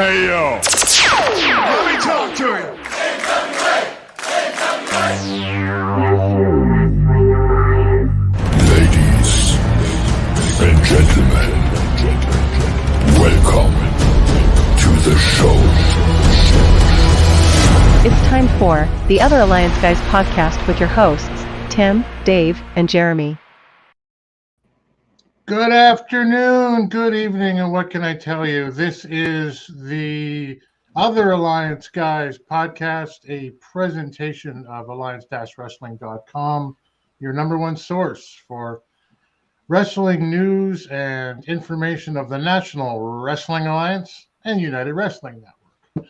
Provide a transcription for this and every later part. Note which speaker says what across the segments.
Speaker 1: Hey, yo.
Speaker 2: Let me talk to him.
Speaker 1: Ladies and gentlemen, welcome to the show.
Speaker 3: It's time for the Other Alliance Guys podcast with your hosts, Tim, Dave, and Jeremy.
Speaker 4: Good afternoon, good evening, and what can I tell you? This is the Other Alliance Guys podcast, a presentation of alliance-wrestling.com, your number one source for wrestling news and information of the National Wrestling Alliance and United Wrestling Network.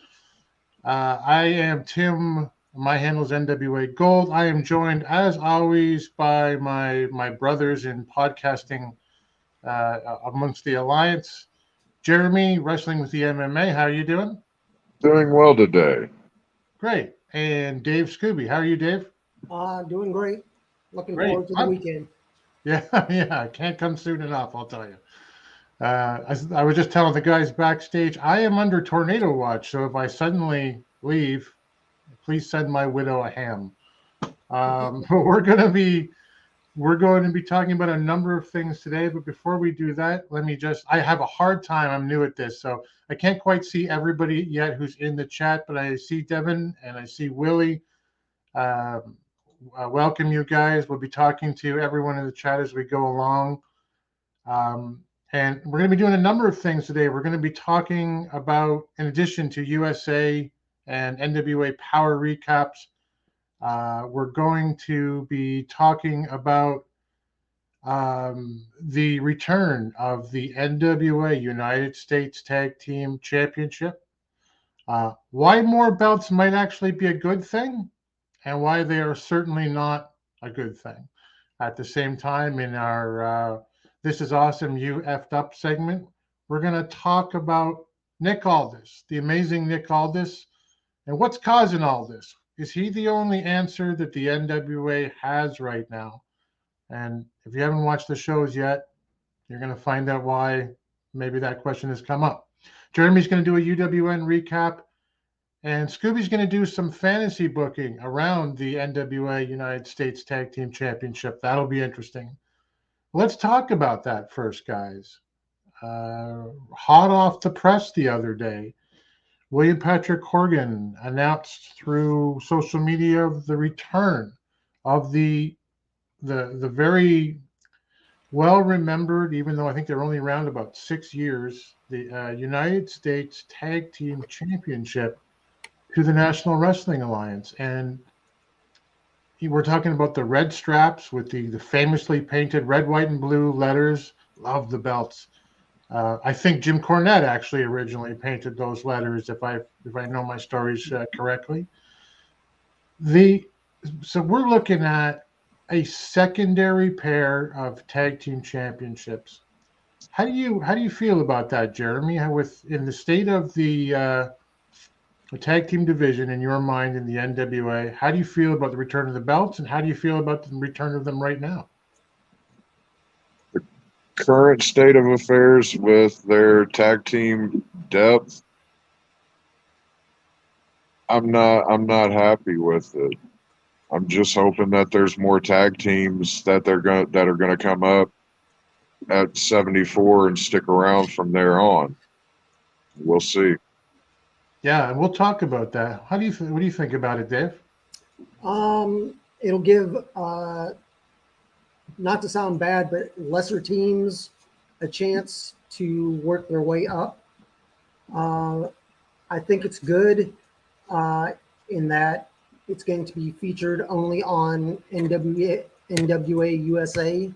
Speaker 4: I am Tim. My handle is NWA Gold. I am joined, as always, by my brothers in podcasting amongst the Alliance. Jeremy, wrestling with the MMA. How are you doing?
Speaker 5: Doing well today.
Speaker 4: Great. And Dave Scooby. How are you, Dave?
Speaker 6: Doing great. Looking
Speaker 4: Great.
Speaker 6: forward to the weekend.
Speaker 4: Yeah. Can't come soon enough, I'll tell you. I was just telling the guys backstage, I am under tornado watch, so if I suddenly leave, please send my widow a ham. But we're going to be talking about a number of things today, but before we do that, I have a hard time. I'm new at this, so I can't quite see everybody yet who's in the chat, but I see Devin and I see Willie. Welcome, you guys. We'll be talking to everyone in the chat as we go along. And we're going to be doing a number of things today. We're going to be talking about, in addition to USA and NWA Power recaps, we're going to be talking about the return of the NWA United States Tag Team Championship, why more belts might actually be a good thing, and why they are certainly not a good thing. At the same time, in our This Is Awesome, You Effed Up segment, we're going to talk about Nick Aldis, the amazing Nick Aldis, and what's causing all this. Is he the only answer that the NWA has right now? And if you haven't watched the shows yet, you're going to find out why maybe that question has come up. Jeremy's going to do a UWN recap, and Scooby's going to do some fantasy booking around the NWA United States Tag Team Championship. That'll be interesting. Let's talk about that first, guys. Hot off the press the other day, William Patrick Horgan announced through social media the return of the very well-remembered, even though I think they're only around about 6 years, the United States Tag Team Championship to the National Wrestling Alliance. And we're talking about the red straps with the famously painted red, white, and blue letters. Love the belts. I think Jim Cornette actually originally painted those letters, if I know my stories correctly. So we're looking at a secondary pair of tag team championships. How do you feel about that, Jeremy? In the state of the tag team division in your mind in the NWA, how do you feel about the return of the belts, and how do you feel about the return of them right now?
Speaker 5: Current state of affairs with their tag team depth, I'm not happy with it. I'm just hoping that there's more tag teams that are gonna come up at 74 and stick around from there on. We'll see.
Speaker 4: Yeah, and we'll talk about that. What do you think about it, Dave?
Speaker 6: It'll give, not to sound bad, but lesser teams a chance to work their way up. I think it's good in that it's going to be featured only on NWA USA,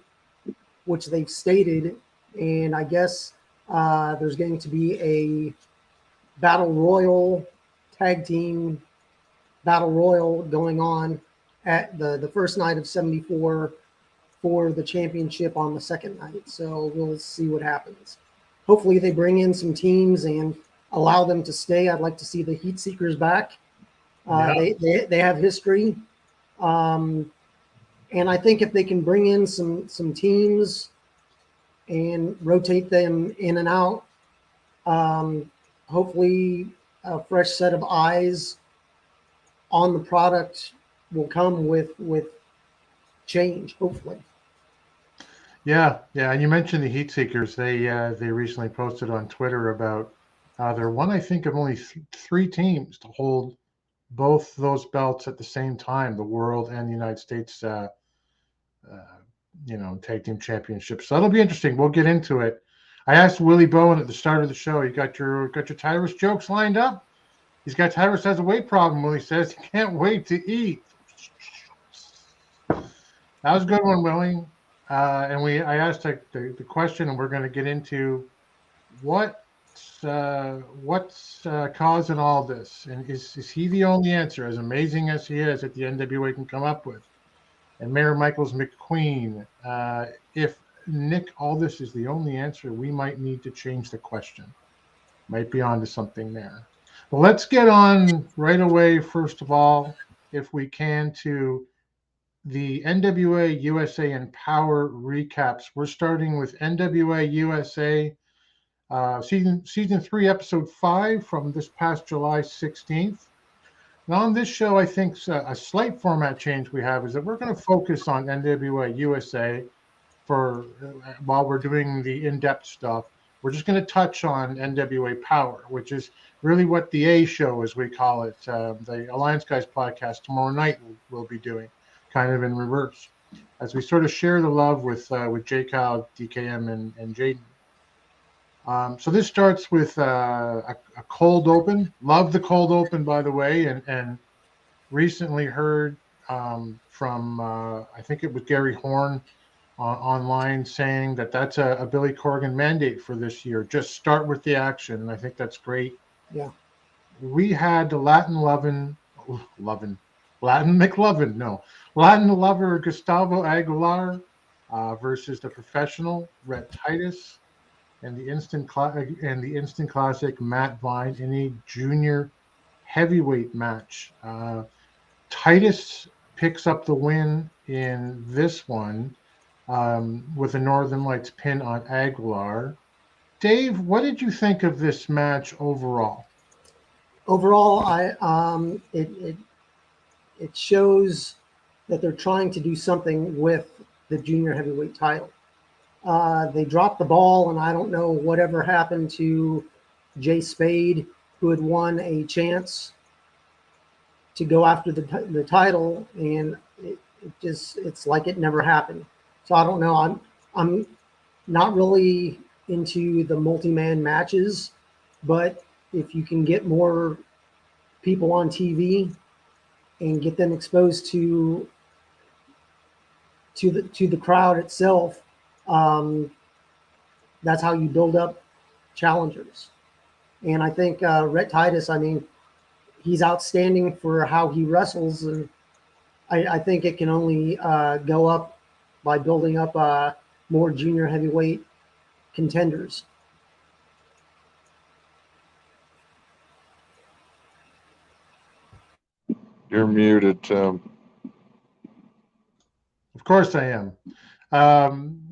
Speaker 6: which they've stated. And I guess there's going to be a Battle Royal tag team Battle Royal going on at the first night of 74 for the championship on the second night. So we'll see what happens. Hopefully they bring in some teams and allow them to stay. I'd like to see the Heat Seekers back. They have history. And I think if they can bring in some teams and rotate them in and out, hopefully a fresh set of eyes on the product will come with change, hopefully.
Speaker 4: Yeah, yeah. And you mentioned the Heat Seekers. They recently posted on Twitter about they're one, I think, of only three teams to hold both those belts at the same time, the World and the United States, uh, Tag Team Championships. So that'll be interesting. We'll get into it. I asked Willie Bowen at the start of the show. You got your Tyrus jokes lined up? He's got Tyrus has a weight problem. Willie says he can't wait to eat. That was a good one, Willie. And I asked the question, and we're going to get into what's causing all this, and is he the only answer? As amazing as he is, that the NWA can come up with. And Mayor Michaels McQueen, if Nick Aldis is the only answer, we might need to change the question. Might be onto something there. But let's get on right away, first of all, if we can, to the NWA USA and Power recaps. We're starting with NWA USA season 3, episode 5 from this past July 16th. Now, on this show, I think a slight format change we have is that we're going to focus on NWA USA for while we're doing the in-depth stuff. We're just going to touch on NWA Power, which is really what the A show, as we call it, the Alliance Guys podcast tomorrow night we'll be doing, kind of in reverse, as we sort of share the love with J. Kyle, DKM, and Jaden. So this starts with a cold open. Love the cold open, by the way, and recently heard from I think it was Gary Horn online saying that that's a Billy Corgan mandate for this year. Just start with the action, and I think that's great.
Speaker 6: Yeah.
Speaker 4: We had the Latin lover Gustavo Aguilar versus the professional Rhett Titus, and the instant classic Matt Vine in a junior heavyweight match. Titus picks up the win in this one with a Northern Lights pin on Aguilar. Dave, what did you think of this match overall?
Speaker 6: Overall, it shows that they're trying to do something with the junior heavyweight title. They dropped the ball, and I don't know whatever happened to Jay Spade, who had won a chance to go after the title, and it's like it never happened. So I don't know. I'm not really into the multi-man matches, but if you can get more people on TV and get them exposed to the crowd itself, that's how you build up challengers. And I think Rhett Titus, I mean, he's outstanding for how he wrestles, and I think it can only go up by building up more junior heavyweight contenders.
Speaker 5: You're muted, Tim.
Speaker 4: Of course I am.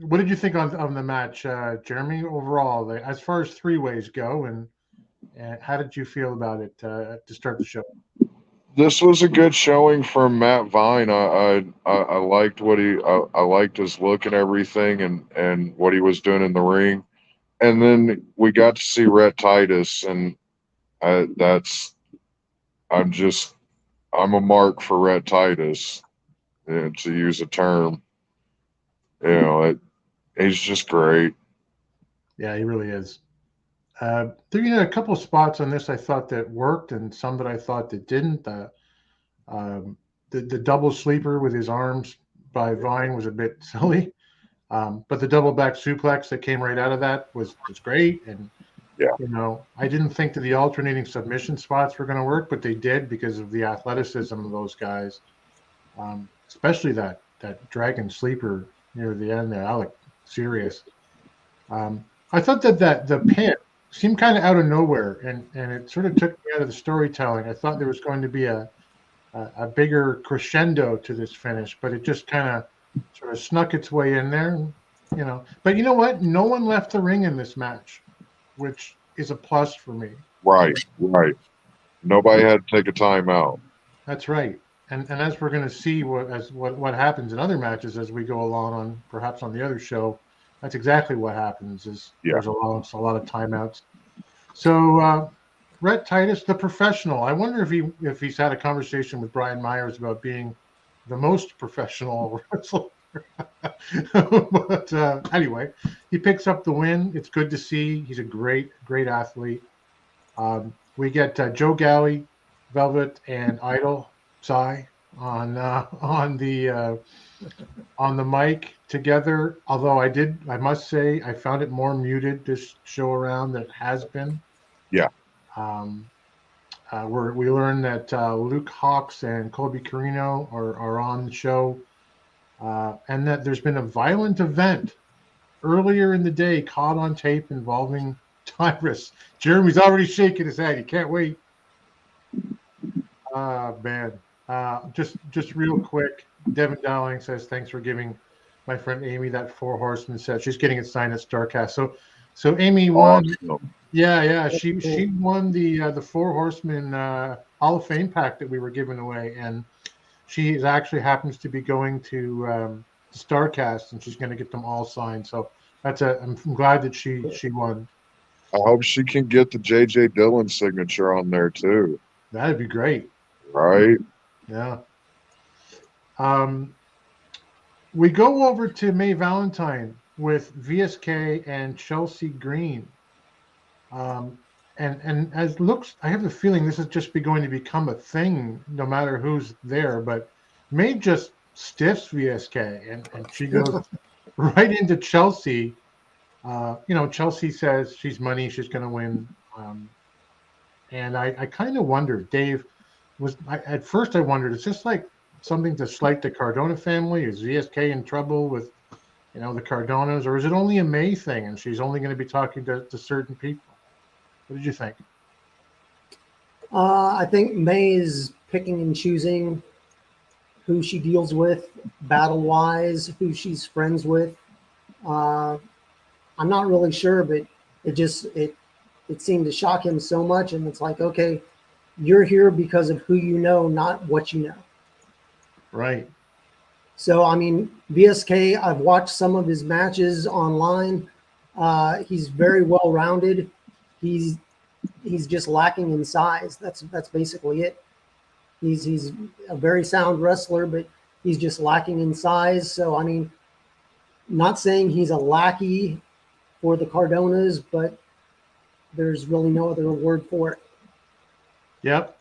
Speaker 4: What did you think on the match, Jeremy, overall, as far as three-ways go, and how did you feel about it to start the show?
Speaker 5: This was a good showing from Matt Vine. I liked what I liked his look and everything, and what he was doing in the ring. And then we got to see Rhett Titus, and I'm a mark for Rhett Titus, to use a term. He's just great.
Speaker 4: Yeah, he really is. There, a couple of spots on this I thought that worked, and some that I thought that didn't. The double sleeper with his arms by Vine was a bit silly, but the double back suplex that came right out of that was great. And
Speaker 5: yeah,
Speaker 4: I didn't think that the alternating submission spots were going to work, but they did because of the athleticism of those guys, especially that dragon sleeper near the end there. I look serious. I thought that the pin seemed kind of out of nowhere, and it sort of took me out of the storytelling. I thought there was going to be a bigger crescendo to this finish, but it just kind of sort of snuck its way in there, But you know what? No one left the ring in this match, which is a plus for me.
Speaker 5: Right, right. Nobody had to take a timeout.
Speaker 4: That's right. And as we're going to see what happens in other matches as we go along on perhaps on the other show, that's exactly what happens. Is
Speaker 5: Yeah.
Speaker 4: there's a lot of timeouts. So Rhett Titus, the professional. I wonder if he's had a conversation with Brian Myers about being the most professional wrestler. But anyway, he picks up the win. It's good to see. He's a great athlete. We get Joe Gowie, Velvet, and Idol Psy on the mic together. Although I must say, I found it more muted this show around than it has been.
Speaker 5: Yeah.
Speaker 4: We learned that Luke Hawks and Colby Carino are on the show, and that there's been a violent event earlier in the day caught on tape involving Tyrus. Jeremy's already shaking his head. He can't wait. Man. Just real quick, Devin Dowling says, thanks for giving my friend Amy that Four Horsemen set. She's getting it signed at StarCast. So Amy won.
Speaker 5: Awesome.
Speaker 4: Yeah. She won the Four Horsemen Hall of Fame pack that we were giving away, and she actually happens to be going to StarCast, and she's going to get them all signed. So I'm glad that she won.
Speaker 5: I hope she can get the J.J. Dillon signature on there too.
Speaker 4: That'd be great.
Speaker 5: Right?
Speaker 4: Yeah. We go over to May Valentine with VSK and Chelsea Green. And as looks, I have the feeling this is just going to become a thing no matter who's there. But May just stiffs VSK and she goes right into Chelsea. Chelsea says she's money, she's going to win. And I kind of wondered, Dave, at first I wondered, is this like something to slight the Cardona family? Is VSK in trouble with, the Cardonas, or is it only a May thing and she's only going to be talking to certain people? What did you think?
Speaker 6: I think May is picking and choosing who she deals with battle-wise, who she's friends with. I'm not really sure, but it seemed to shock him so much, and it's like, okay, you're here because of who you know, not what you know.
Speaker 4: Right.
Speaker 6: So, I mean, VSK, I've watched some of his matches online. He's very well-rounded. He's just lacking in size. That's basically it. He's a very sound wrestler, but he's just lacking in size. So, I mean, not saying he's a lackey for the Cardonas, but there's really no other word for it.
Speaker 4: Yep.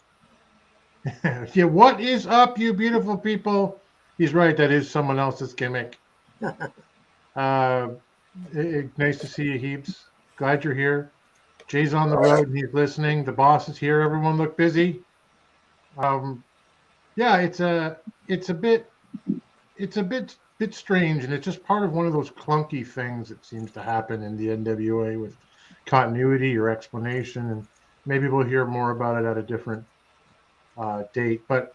Speaker 4: Yeah, what is up, you beautiful people? He's right. That is someone else's gimmick. Nice to see you, Heaps. Glad you're here. Jay's on the road and he's listening. The boss is here. Everyone look busy. Yeah, it's a bit strange, and it's just part of one of those clunky things that seems to happen in the NWA with continuity or explanation, and maybe we'll hear more about it at a different date. But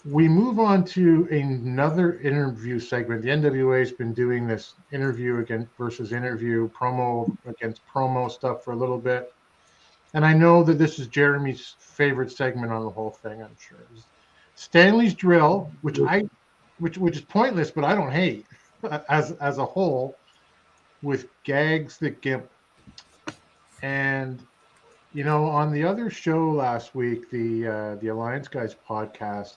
Speaker 4: we move on to another interview segment. The NWA has been doing this interview versus interview, promo against promo stuff for a little bit. And I know that this is Jeremy's favorite segment on the whole thing, I'm sure. Stanley's Drill, which is pointless, but I don't hate as a whole, with Gags the Gimp. And on the other show last week, the Alliance Guys podcast,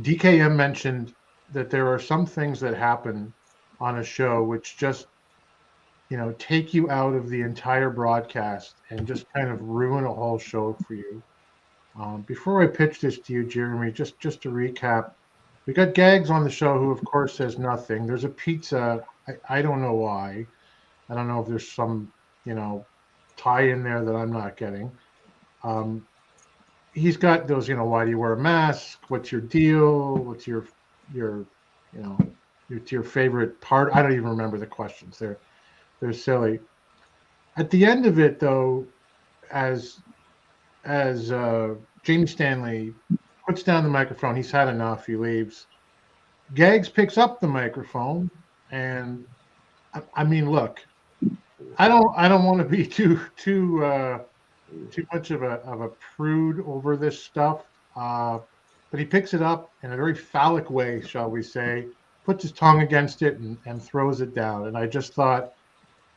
Speaker 4: DKM mentioned that there are some things that happen on a show which just, take you out of the entire broadcast and just kind of ruin a whole show for you. Before I pitch this to you, Jeremy, just to recap, we got Gags on the show who, of course, says nothing. There's a pizza. I don't know why. I don't know if there's some, tie in there that I'm not getting. He's got those, why do you wear a mask? What's your deal? What's your favorite part? I don't even remember the questions. They're silly. At the end of it, though, as Jamie Stanley puts down the microphone, he's had enough. He leaves. Gags picks up the microphone, and I mean, look, I don't want to be too much of a prude over this stuff. But he picks it up in a very phallic way, shall we say, puts his tongue against it and throws it down. And I just thought,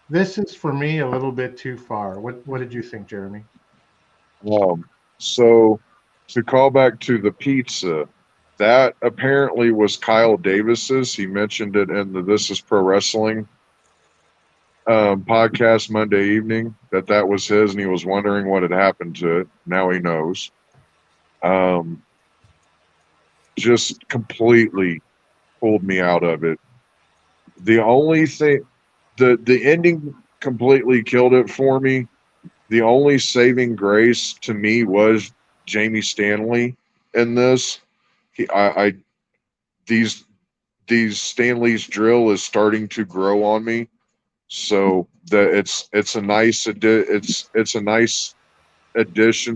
Speaker 4: this is for me a little bit too far. What did you think, Jeremy?
Speaker 5: So to call back to the pizza, that apparently was Kyle Davis's. He mentioned it in the This Is Pro Wrestling podcast Monday evening that was his, and he was wondering what had happened to it. Now he knows. Just completely pulled me out of it. The only thing, the ending completely killed it for me. The only saving grace to me was Jamie Stanley in this. These Stanley's drill is starting to grow on me. So it's a nice addition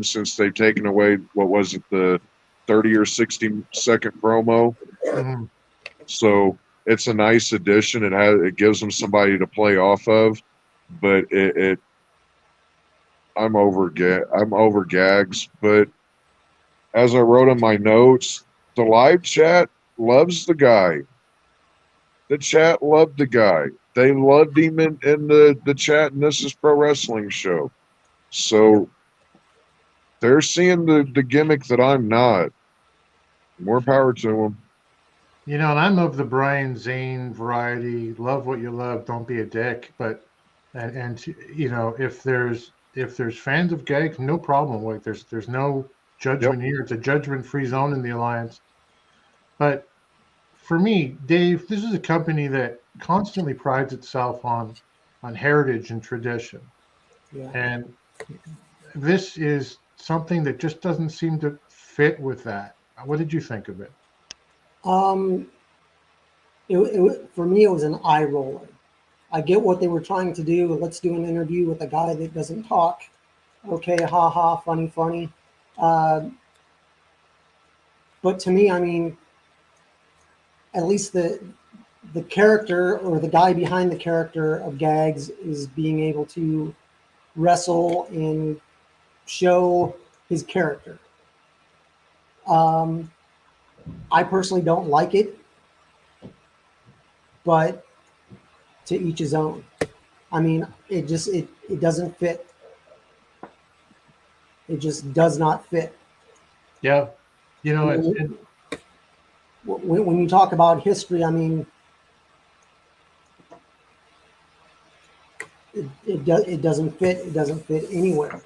Speaker 5: since they've taken away, what was it, the 30 or 60-second promo.
Speaker 4: Mhm.
Speaker 5: So it's a nice addition. It gives them somebody to play off of, but I'm over gags. But as I wrote in my notes, the live chat loves the guy. The chat loved the guy. They loved him in the chat, and This Is Pro Wrestling show. So they're seeing the gimmick that I'm not. More power to them.
Speaker 4: And I'm of the Brian Zane variety. Love what you love. Don't be a dick. But if there's fans of gags, no problem. Like there's no judgment here. It's a judgment-free zone in the alliance. But for me, Dave, this is a company that constantly prides itself on heritage and tradition.
Speaker 6: Yeah.
Speaker 4: And this is something that just doesn't seem to fit with that. What did you think of it?
Speaker 6: For me, it was an eye roller. I get what they were trying to do. Let's do an interview with a guy that doesn't talk. Okay, ha ha, funny. But to me, I mean, at least the character or the guy behind the character of Gags is being able to wrestle and show his character. I personally don't like it, but to each his own. I mean, it doesn't fit. It just does not fit.
Speaker 4: Yeah.
Speaker 6: When you talk about history, I mean, it doesn't fit. It doesn't fit anywhere.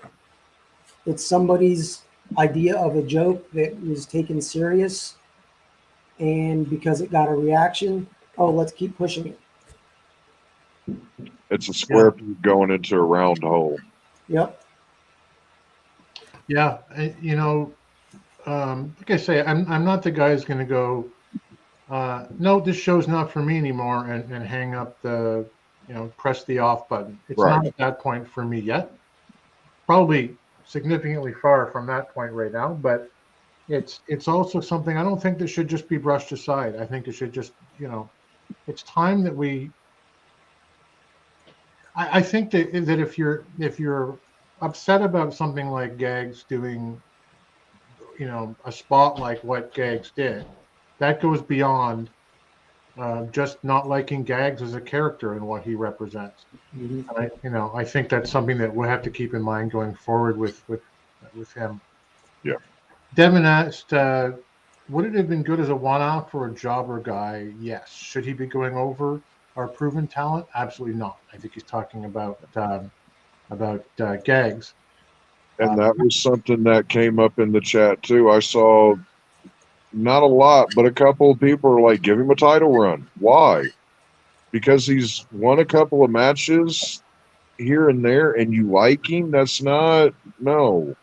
Speaker 6: It's somebody's idea of a joke that was taken serious, and because it got a reaction, let's keep pushing it.
Speaker 5: It's a square peg going into a round hole.
Speaker 6: Yep.
Speaker 4: Yeah, like I say, I'm not the guy who's going to go, no, this show's not for me anymore, and hang up the, press the off button. It's not at that point for me yet. Probably significantly far from that point right now, but it's also something I don't think that should just be brushed aside. I think it should just, it's time that we. I think that if you're upset about something like Gags doing, a spot like what Gags did, that goes beyond just not liking Gags as a character and what he represents.
Speaker 6: Mm-hmm.
Speaker 4: I think that's something that we'll have to keep in mind going forward with him.
Speaker 5: Yeah.
Speaker 4: Devin asked, would it have been good as a one-off or a jobber guy? Yes. Should he be going over our proven talent? Absolutely not. I think he's talking about Gags.
Speaker 5: And that was something that came up in the chat too. I saw not a lot, but a couple of people are like, give him a title run. Why? Because he's won a couple of matches here and there and you like him? That's not, no.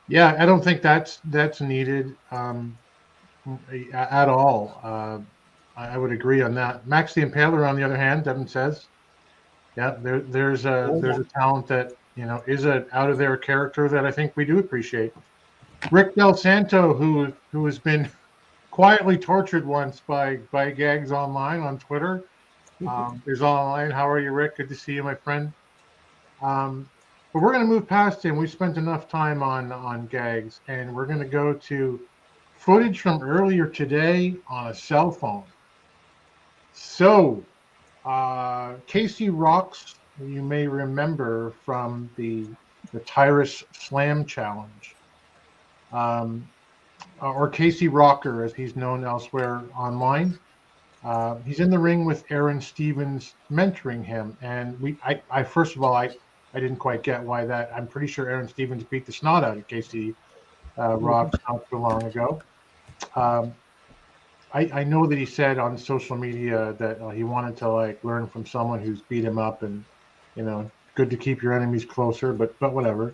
Speaker 4: Yeah, I don't think that's needed at all. I would agree on that. Max the Impaler, on the other hand, Devin says, yeah, there's a talent that is an out of their character that I think we do appreciate. Rick Del Santo, who has been quietly tortured once by Gags online on Twitter, There's all online. How are you, Rick? Good to see you, my friend. But we're going to move past him. We spent enough time on gags, and we're going to go to footage from earlier today on a cell phone. So, Casey Rocks, you may remember from the Tyrus Slam Challenge, or Casey Rocker, as he's known elsewhere online. He's in the ring with Aaron Stevens mentoring him, and I first of all, I didn't quite get why that. I'm pretty sure Aaron Stevens beat the snot out of Casey Rocks not too long ago. I know that he said on social media that he wanted to like learn from someone who's beat him up, and good to keep your enemies closer. But whatever.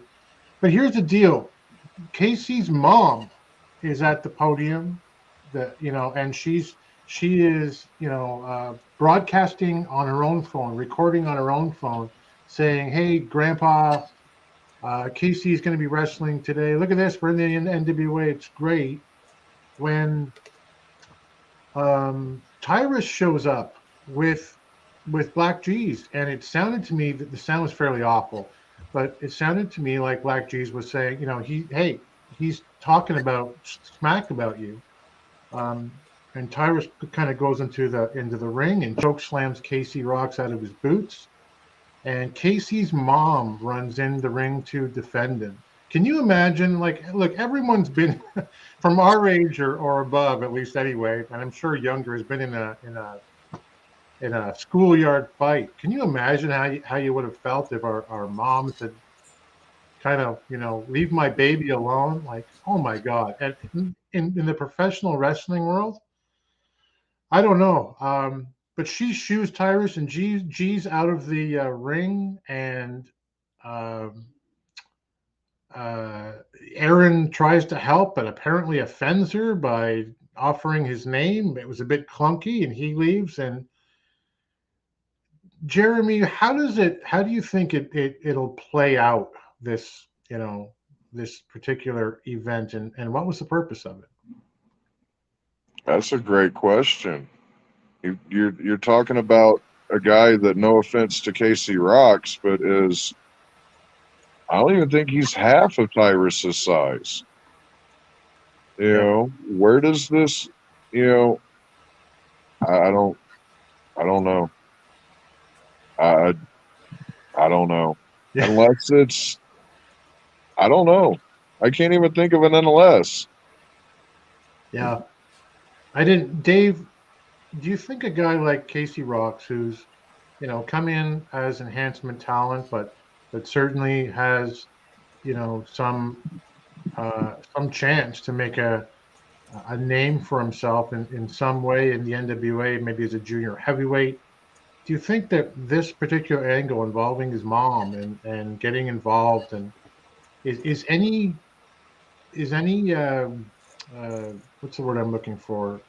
Speaker 4: But here's the deal: Casey's mom is at the podium, and she is broadcasting on her own phone, recording on her own phone, saying, "Hey, Grandpa, Casey's going to be wrestling today. Look at this. We're in the NWA. It's great." When Tyrus shows up with Black G's, and it sounded to me that the sound was fairly awful, but it sounded to me like Black G's was saying, he's talking about smack about you. And Tyrus kind of goes into the ring and choke slams Casey Rocks out of his boots. And Casey's mom runs in the ring to defend him. Can you imagine? Like, look, everyone's been from our age or above, at least anyway, and I'm sure younger, has been in a schoolyard fight. Can you imagine how you would have felt if our moms had kind of leave my baby alone? Like, oh my God! And in the professional wrestling world, I don't know. But she shoos Tyrus and G's out of the ring, and Aaron tries to help, but apparently offends her by offering his name. It was a bit clunky, and he leaves. And Jeremy, how do you think it'll play out, this this particular event, and what was the purpose of it?
Speaker 5: That's a great question. You're talking about a guy that, no offense to Casey Rocks, but I don't even think he's half of Tyrus's size. Where does this, I don't know. I don't know.
Speaker 4: Yeah.
Speaker 5: Unless it's, I don't know. I can't even think of an unless.
Speaker 4: Yeah. I didn't, Dave, do you think a guy like Casey Rocks, who's, come in as enhancement talent, but certainly has, some chance to make a name for himself in some way in the NWA, maybe as a junior heavyweight. Do you think that this particular angle involving his mom and getting involved, and is any what's the word I'm looking for?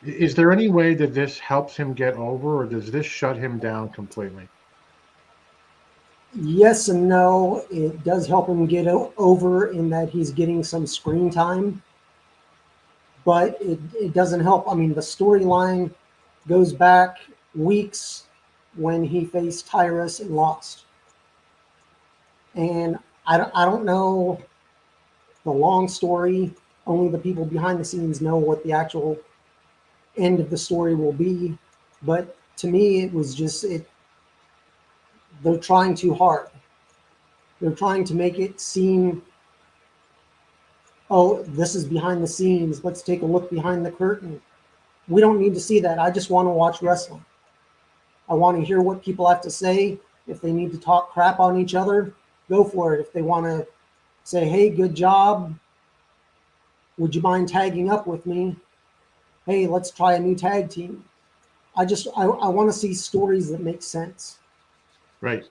Speaker 4: Is there any way that this helps him get over, or does this shut him down completely?
Speaker 6: Yes and no. It does help him get over in that he's getting some screen time, but it doesn't help. I mean, the storyline goes back weeks when he faced Tyrus and lost. And I don't know the long story. Only the people behind the scenes know what the actual end of the story will be. But to me, it was just they're trying too hard. They're trying to make it seem, oh, this is behind the scenes. Let's take a look behind the curtain. We don't need to see that. I just want to watch wrestling. I want to hear what people have to say. If they need to talk crap on each other, go for it. If they want to say, hey, good job, would you mind tagging up with me? Hey, let's try a new tag team. I want to see stories that make sense.
Speaker 4: Right.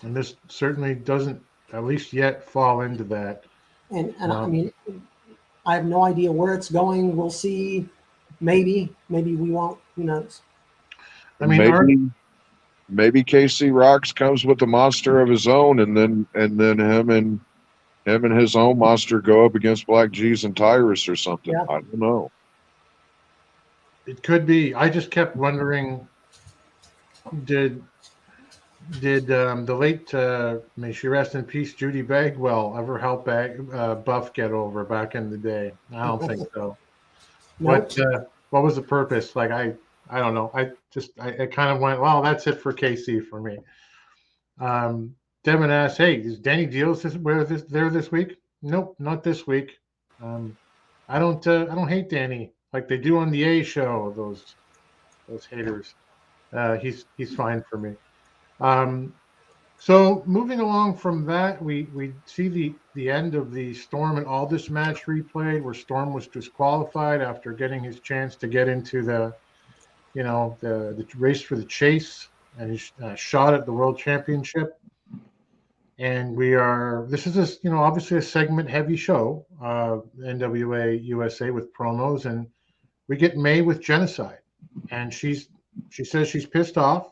Speaker 4: And this certainly doesn't, at least yet, fall into that.
Speaker 6: And I mean, I have no idea where it's going. We'll see. Maybe we won't. Who knows?
Speaker 4: I mean,
Speaker 5: maybe Casey Rocks comes with a monster of his own, and then him and his own monster go up against Black G's and Tyrus or something.
Speaker 6: Yeah.
Speaker 5: I don't know.
Speaker 4: It could be. I just kept wondering, did the late, may she rest in peace, Judy Bagwell ever help Buff get over back in the day? I don't think so.
Speaker 6: Nope.
Speaker 4: What was the purpose? Like I don't know. I kind of went, well, that's it for KC for me. Devin asked, hey, is Danny Deals there this week? Nope, not this week. I don't hate Danny like they do on the A show. Those haters. He's fine for me. So moving along from that, we see the end of the Storm and Aldis match replayed, where Storm was disqualified after getting his chance to get into the race for the chase and his shot at the World Championship. And this is obviously a segment heavy show, NWA USA with promos, and we get May with Genocide, and she says she's pissed off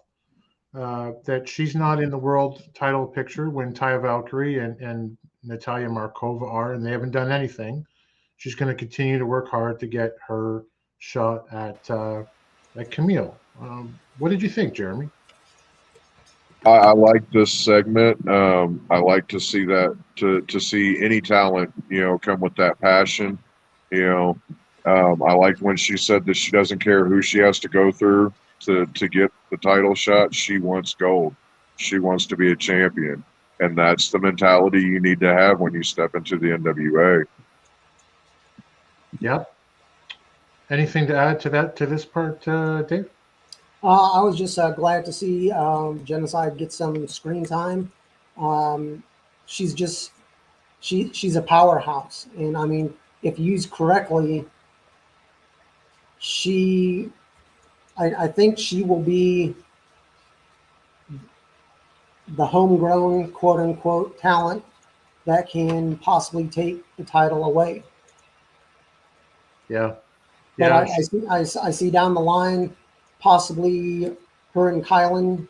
Speaker 4: that she's not in the world title picture when Taya Valkyrie and Natalia Markova are, and they haven't done anything. She's going to continue to work hard to get her shot at Camille. What did you think, Jeremy?
Speaker 5: I like this segment. I like to see that to see any talent, come with that passion. I liked when she said that she doesn't care who she has to go through to get the title shot. She wants gold. She wants to be a champion, and that's the mentality you need to have when you step into the NWA.
Speaker 4: Yep. Anything to add to this part, Dave?
Speaker 6: I was just glad to see Genocide get some screen time. She's a powerhouse, and I mean, if used correctly, I think she will be the homegrown, quote unquote, talent that can possibly take the title away.
Speaker 4: Yeah.
Speaker 6: But I see down the line, possibly her and Kylan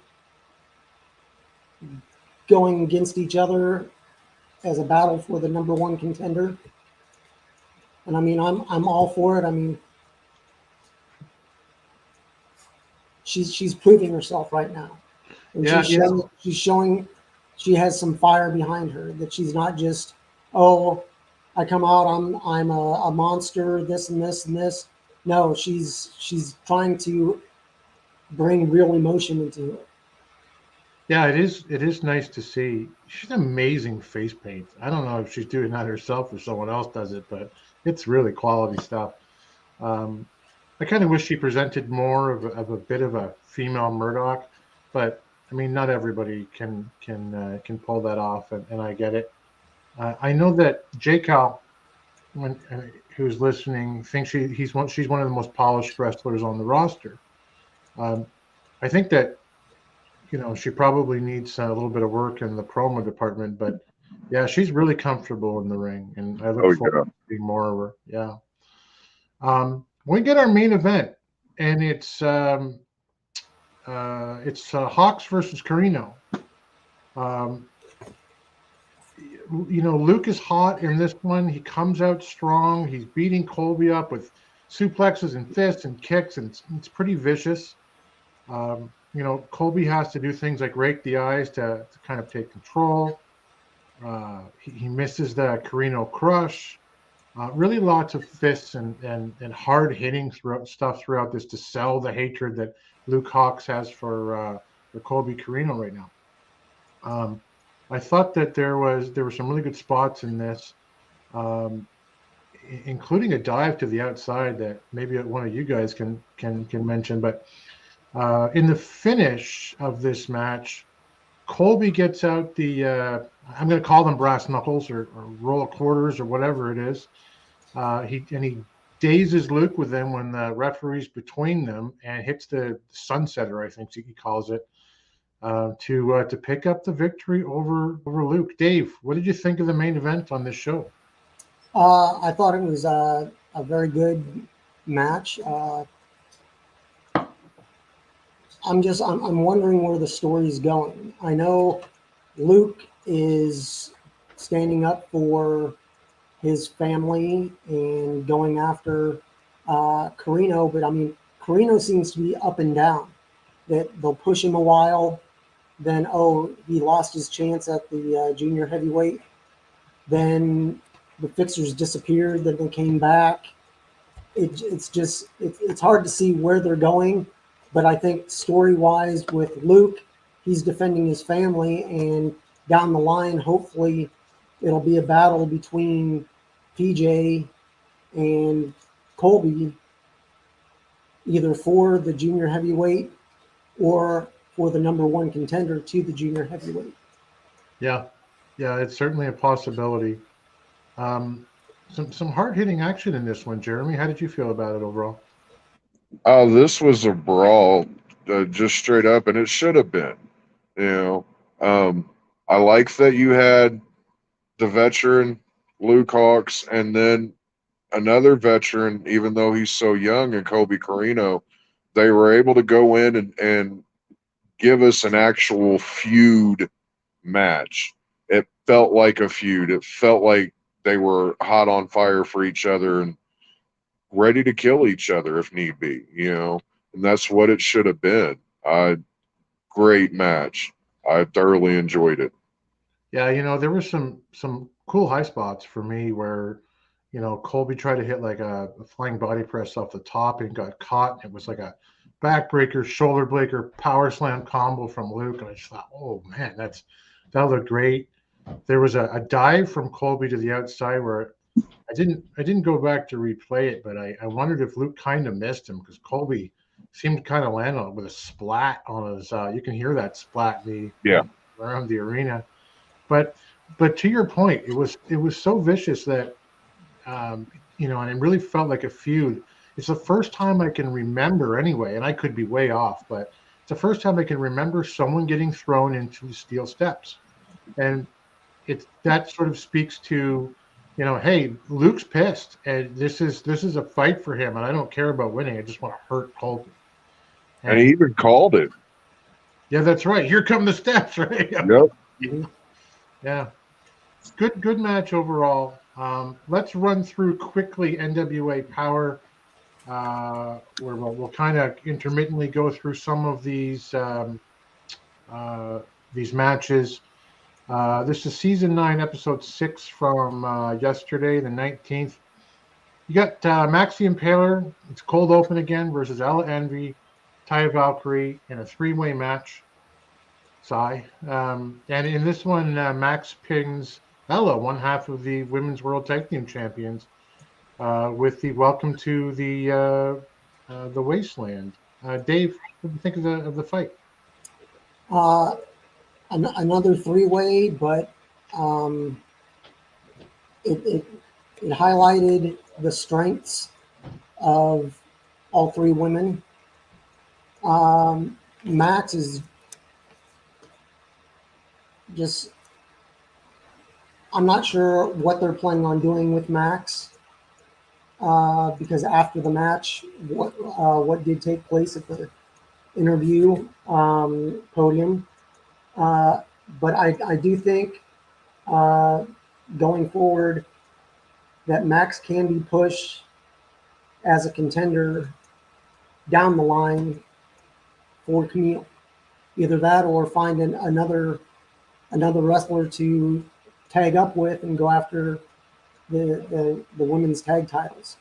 Speaker 6: going against each other as a battle for the #1 contender. And I mean, I'm all for it. I mean, she's proving herself right now. And she's showing she has some fire behind her, that she's not just, oh, I come out, I'm a monster, this and this and this. No, she's trying to bring real emotion into it.
Speaker 4: Yeah, it is nice to see. She's amazing face paint. I don't know if she's doing that herself or someone else does it, but it's really quality stuff. I kind of wish she presented more of a bit of a female Murdoch, but I mean, not everybody can pull that off, and I get it. I know that J-Cal, who's listening, thinks she's one of the most polished wrestlers on the roster. I think that she probably needs a little bit of work in the promo department, but yeah, she's really comfortable in the ring, and I look forward to seeing more of her. Yeah. We get our main event, and it's Hawks versus Carino. Luke is hot in this one. He comes out strong. He's beating Colby up with suplexes and fists and kicks, and it's pretty vicious. Colby has to do things like rake the eyes to kind of take control. He misses the Carino crush. Really lots of fists and hard hitting throughout this to sell the hatred that Luke Hawks has for Colby Carino right now. I thought that there were some really good spots in this, including a dive to the outside that maybe one of you guys can mention. But in the finish of this match, Colby gets out the I'm going to call them brass knuckles or roll of quarters or whatever it is. He dazes Luke with them when the referee's between them and hits the sunsetter, I think he calls it, to pick up the victory over Luke. Dave, what did you think of the main event on this show?
Speaker 6: I thought it was a very good match. I'm wondering where the story is going. I know Luke is standing up for his family and going after Carino, but I mean, Carino seems to be up and down. That they'll push him a while, then he lost his chance at the junior heavyweight. Then the fixers disappeared. Then they came back. It's hard to see where they're going, but I think story-wise with Luke, he's defending his family, and down the line, hopefully, it'll be a battle between PJ and Colby, either for the junior heavyweight or for the number one contender to the junior heavyweight.
Speaker 4: Yeah, it's certainly a possibility. Some hard-hitting action in this one, Jeremy. How did you feel about it overall?
Speaker 5: This was a brawl, just straight up, and it should have been. I like that you had the veteran Luke Hawks, and then another veteran, even though he's so young, and Colby Carino. They were able to go in and give us an actual feud match. It felt like a feud. It felt like they were hot on fire for each other and ready to kill each other if need be, and that's what it should have been. Great match. I thoroughly enjoyed it.
Speaker 4: Yeah, there were some cool high spots for me where, Colby tried to hit like a flying body press off the top and got caught. And it was like a backbreaker, shoulder breaker, power slam combo from Luke. And I just thought, oh man, that looked great. There was a dive from Colby to the outside where I didn't go back to replay it, but I wondered if Luke kind of missed him because Colby seemed to kind of land on it with a splat on his. You can hear that splat around the arena. But to your point, it was so vicious that and it really felt like a feud. It's the first time I can remember anyway, and I could be way off, but it's the first time I can remember someone getting thrown into steel steps, and that sort of speaks to, hey, Luke's pissed, and this is a fight for him, and I don't care about winning. I just want to hurt Colby.
Speaker 5: And he even called it.
Speaker 4: Yeah, that's right. Here come the steps, right?
Speaker 5: Yep.
Speaker 4: Yeah. Good match overall. Let's run through quickly NWA Power, where we'll kind of intermittently go through some of these matches. This is season 9, episode 6 from yesterday, the 19th. You got Max the Impaler. It's cold open again versus Ella Envy, Taya Valkyrie in a 3-way match. And in this one, Max pins Ella, one half of the Women's World Tag Team Champions, with the welcome to the Wasteland. Dave, what do you think of the fight?
Speaker 6: Another 3-way, but it highlighted the strengths of all 3 women. Max is just, I'm not sure what they're planning on doing with Max, because after the match, what did take place at the interview podium. But I do think going forward that Max can be pushed as a contender down the line for Camille. Either that or find another wrestler to tag up with and go after the women's tag titles.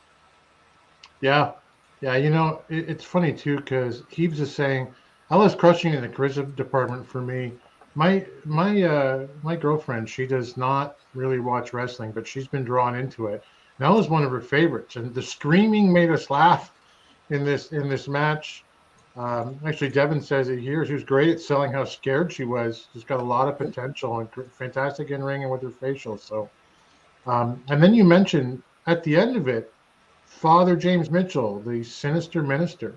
Speaker 6: Yeah,
Speaker 4: it's funny too because Heaves is saying Ella's crushing in the charisma department for me. My girlfriend, she does not really watch wrestling, but she's been drawn into it. And Ella's one of her favorites, and the screaming made us laugh in this match. Actually, Devin says it here. She was great at selling how scared she was. She's got a lot of potential and fantastic in ring and with her facial. So, and then you mentioned at the end of it, Father James Mitchell, the sinister minister,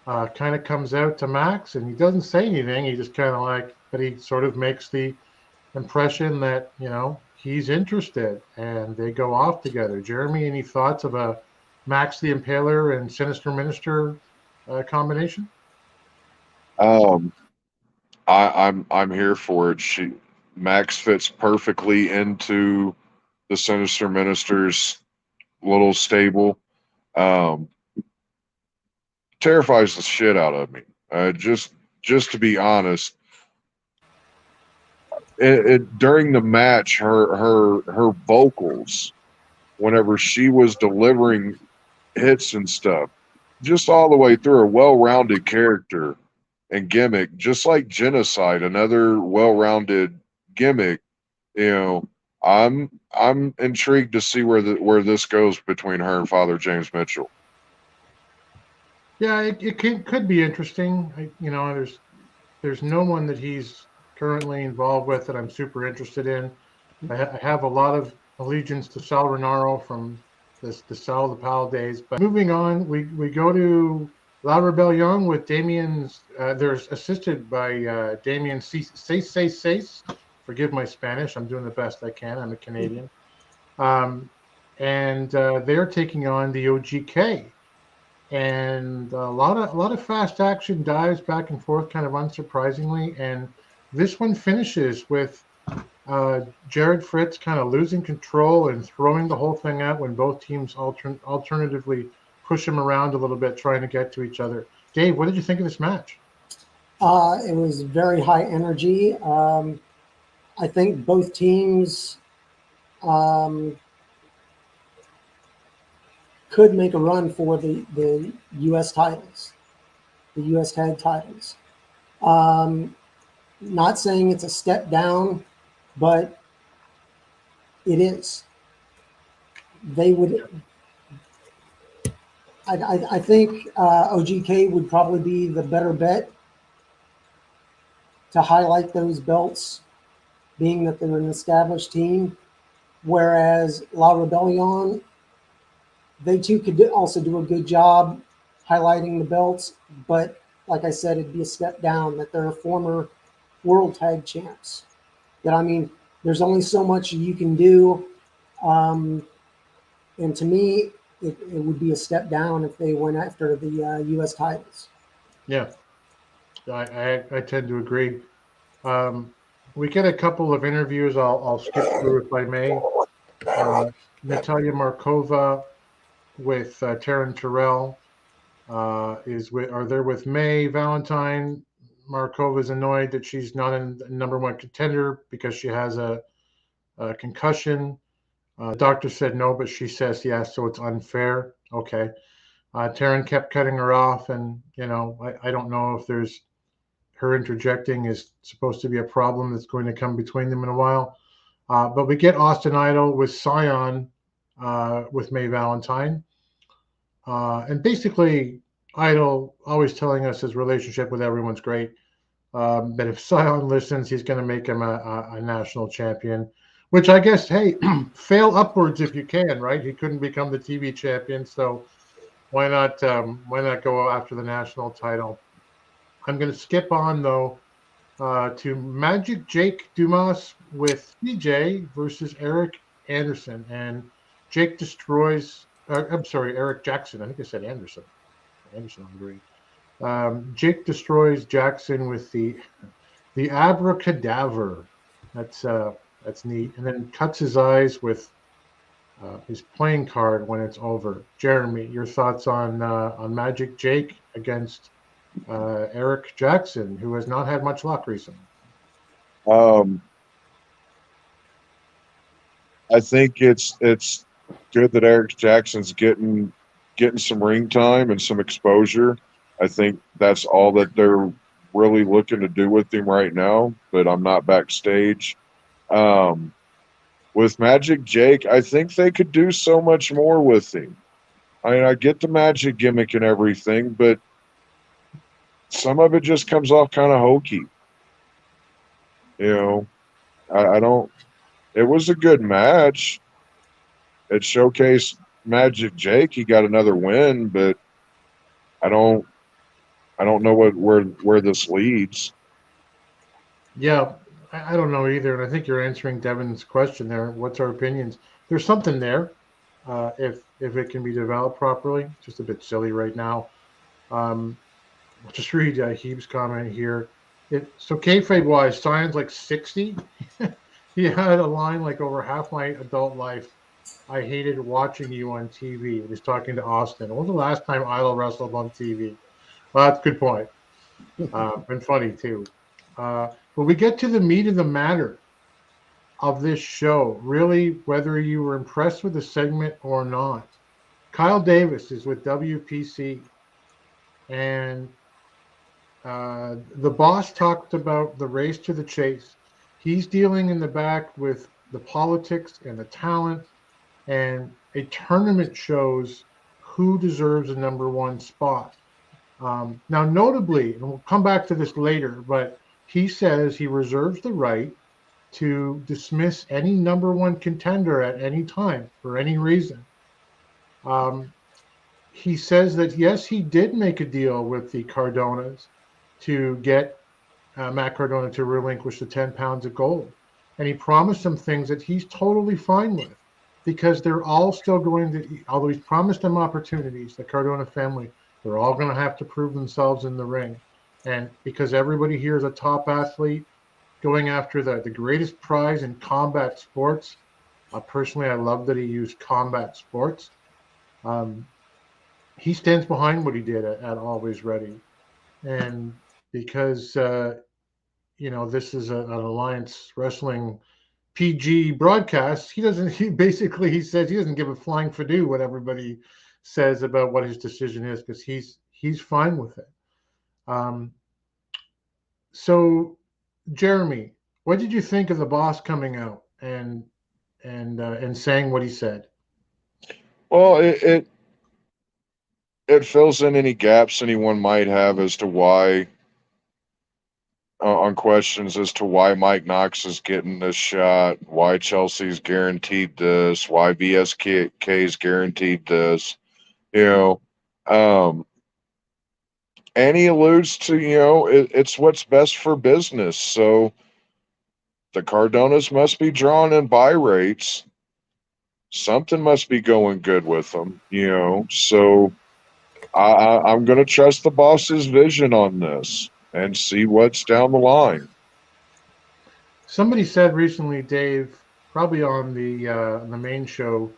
Speaker 4: kind of comes out to Max, and he doesn't say anything. He just kind of but he sort of makes the impression that he's interested, and they go off together. Jeremy, any thoughts of a Max the Impaler and sinister minister combination?
Speaker 5: I'm here for it. Max fits perfectly into the Sinister Minister's little stable. terrifies the shit out of me. Just to be honest, during the match, her vocals, whenever she was delivering hits and stuff, just all the way through, a well-rounded character and gimmick, just like Genocide, another well-rounded gimmick. You know, I'm intrigued to see where this goes between her and Father James Mitchell.
Speaker 4: Yeah, it could be interesting. There's no one that he's currently involved with that I'm super interested in. I have a lot of allegiance to Sal Renaro from the Sal the Pal days. But moving on, we go to La Rebellion with Damien's. They're assisted by Damien Seis. Forgive my Spanish. I'm doing the best I can. I'm a Canadian. And they're taking on the OGK. And a lot of fast action dives back and forth, kind of unsurprisingly. And this one finishes with Jared Fritz kind of losing control and throwing the whole thing out when both teams alternatively push him around a little bit, trying to get to each other. Dave, what did you think of this match?
Speaker 6: It was very high energy. I think both teams could make a run for the U.S. titles, the U.S. tag titles. Not saying it's a step down, but it is. They would. I think OGK would probably be the better bet to highlight those belts, being that they're an established team, whereas La Rebellion, they too could also do a good job highlighting the belts, but like I said, it'd be a step down that they're former world tag champs. That, I mean, there's only so much you can do, and to me, it would be a step down if they went after the U.S. titles.
Speaker 4: Yeah, I tend to agree. We get a couple of interviews. I'll skip through if I may. Natalia Markova with Taryn Terrell are there with May Valentine. Markova's annoyed that she's not in the #1 contender because she has a concussion. The doctor said no, but she says yes, so it's unfair. Okay. Taryn kept cutting her off, and I don't know if there's her interjecting is supposed to be a problem that's going to come between them in a while. But we get Austin Idol with Scion with May Valentine. And basically, Idol always telling us his relationship with everyone's great. But if Scion listens, he's going to make him a national champion, which I guess, hey, fail upwards if you can, right? He couldn't become the TV champion, so why not go after the national title? I'm going to skip on, though, to Magic Jake Dumas with CJ versus Eric Anderson. And Jake destroys, Eric Jackson. I think I said Anderson. Anderson, I agree. Jake destroys Jackson with the abracadabra. That's neat. And then cuts his eyes with his playing card when it's over. Jeremy, your thoughts on Magic Jake against Eric Jackson, who has not had much luck recently?
Speaker 5: I think it's good that Eric Jackson's getting some ring time and some exposure. I think that's all that they're really looking to do with him right now, but I'm not backstage. With Magic Jake, I think they could do so much more with him. I mean, I get the Magic gimmick and everything, but some of it just comes off kind of hokey. I don't. It was a good match. It showcased Magic Jake. He got another win, but I don't know where this leads.
Speaker 4: Yeah, I don't know either, and I think you're answering Devin's question there. What's our opinions? There's something there, if it can be developed properly. Just a bit silly right now. I'll just read Heeb's comment here. So kayfabe-wise, Sion's like 60. He had a line like, over half my adult life, I hated watching you on TV. He was talking to Austin. When was the last time Idol wrestled on TV? Well, that's a good point. And funny too. But we get to the meat of the matter of this show. Really, whether you were impressed with the segment or not. Kyle Davis is with WPC, and the boss talked about the race to the chase. He's dealing in the back with the politics and the talent, and a tournament shows who deserves the number one spot. Now, notably, and we'll come back to this later, but he says he reserves the right to dismiss any number one contender at any time for any reason. He says that, yes, he did make a deal with the Cardonas to get Matt Cardona to relinquish the 10 pounds of gold. And he promised them things that he's totally fine with because they're all still going to, although he's promised them opportunities, the Cardona family, they're all going to have to prove themselves in the ring. And because everybody here is a top athlete going after the greatest prize in combat sports, personally, I love that he used combat sports. He stands behind what he did at Always Ready. And because, this is an Alliance Wrestling PG broadcast, he says he doesn't give a flying fadoo what everybody says about what his decision is because he's fine with it. So, Jeremy, what did you think of the boss coming out and saying what he said?
Speaker 5: Well, it fills in any gaps anyone might have as to why, on questions as to why Mike Knox is getting this shot, why Chelsea's guaranteed this, why BSK's guaranteed this, and he alludes to, it's what's best for business. So the Cardonas must be drawn in buy rates. Something must be going good with them, so I'm going to trust the boss's vision on this and see what's down the line.
Speaker 4: Somebody said recently, Dave, probably on the main show,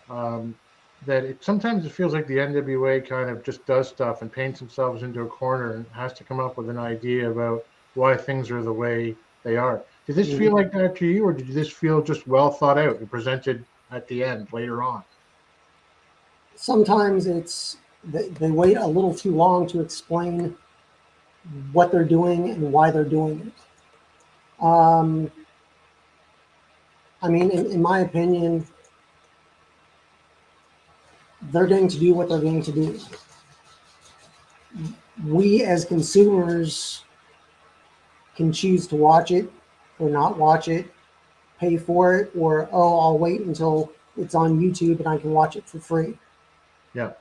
Speaker 4: that sometimes it feels like the NWA kind of just does stuff and paints themselves into a corner and has to come up with an idea about why things are the way they are. Did this feel like that to you, or did this feel just well thought out and presented at the end later on?
Speaker 6: Sometimes it's they wait a little too long to explain what they're doing and why they're doing it. In my opinion, they're going to do what they're going to do. We as consumers can choose to watch it or not watch it, pay for it, or, I'll wait until it's on YouTube and I can watch it for free.
Speaker 4: Yeah.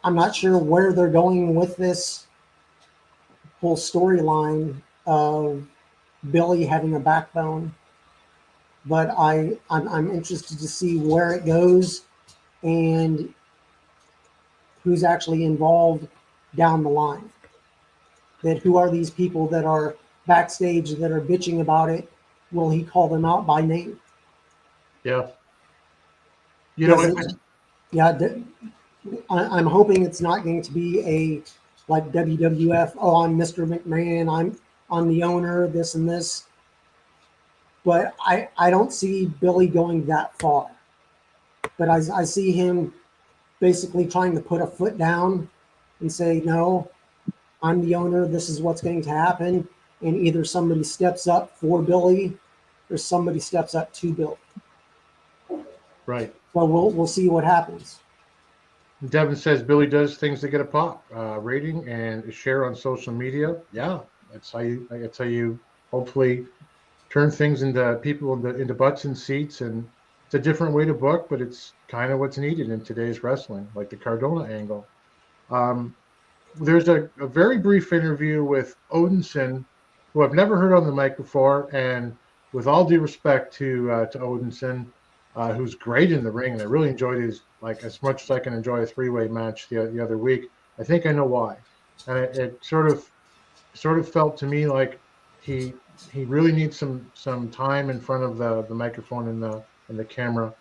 Speaker 6: I'm not sure where they're going with this whole storyline of Billy having a backbone, but I'm interested to see where it goes and who's actually involved down the line. That who are these people that are backstage that are bitching about it? Will he call them out by name?
Speaker 4: Yeah.
Speaker 6: I'm hoping it's not going to be a like WWF. Oh, I'm Mr. McMahon. I'm the owner. This and this. But I don't see Billy going that far. But I see him basically trying to put a foot down and say, no, I'm the owner. This is what's going to happen. And either somebody steps up for Billy or somebody steps up to Billy.
Speaker 4: Right.
Speaker 6: So we'll see what happens.
Speaker 4: Devin says Billy does things to get a pop rating and a share on social media. Yeah, that's how you hopefully turn things into people into butts and seats. And it's a different way to book, but it's kind of what's needed in today's wrestling, like the Cardona angle. There's a very brief interview with Odinson, who I've never heard on the mic before, and with all due respect to Odinson, who's great in the ring, and I really enjoyed his, like, as much as I can enjoy a three-way match the other week. I think I know why, and it sort of felt to me like he really needs some time in front of the microphone and the camera.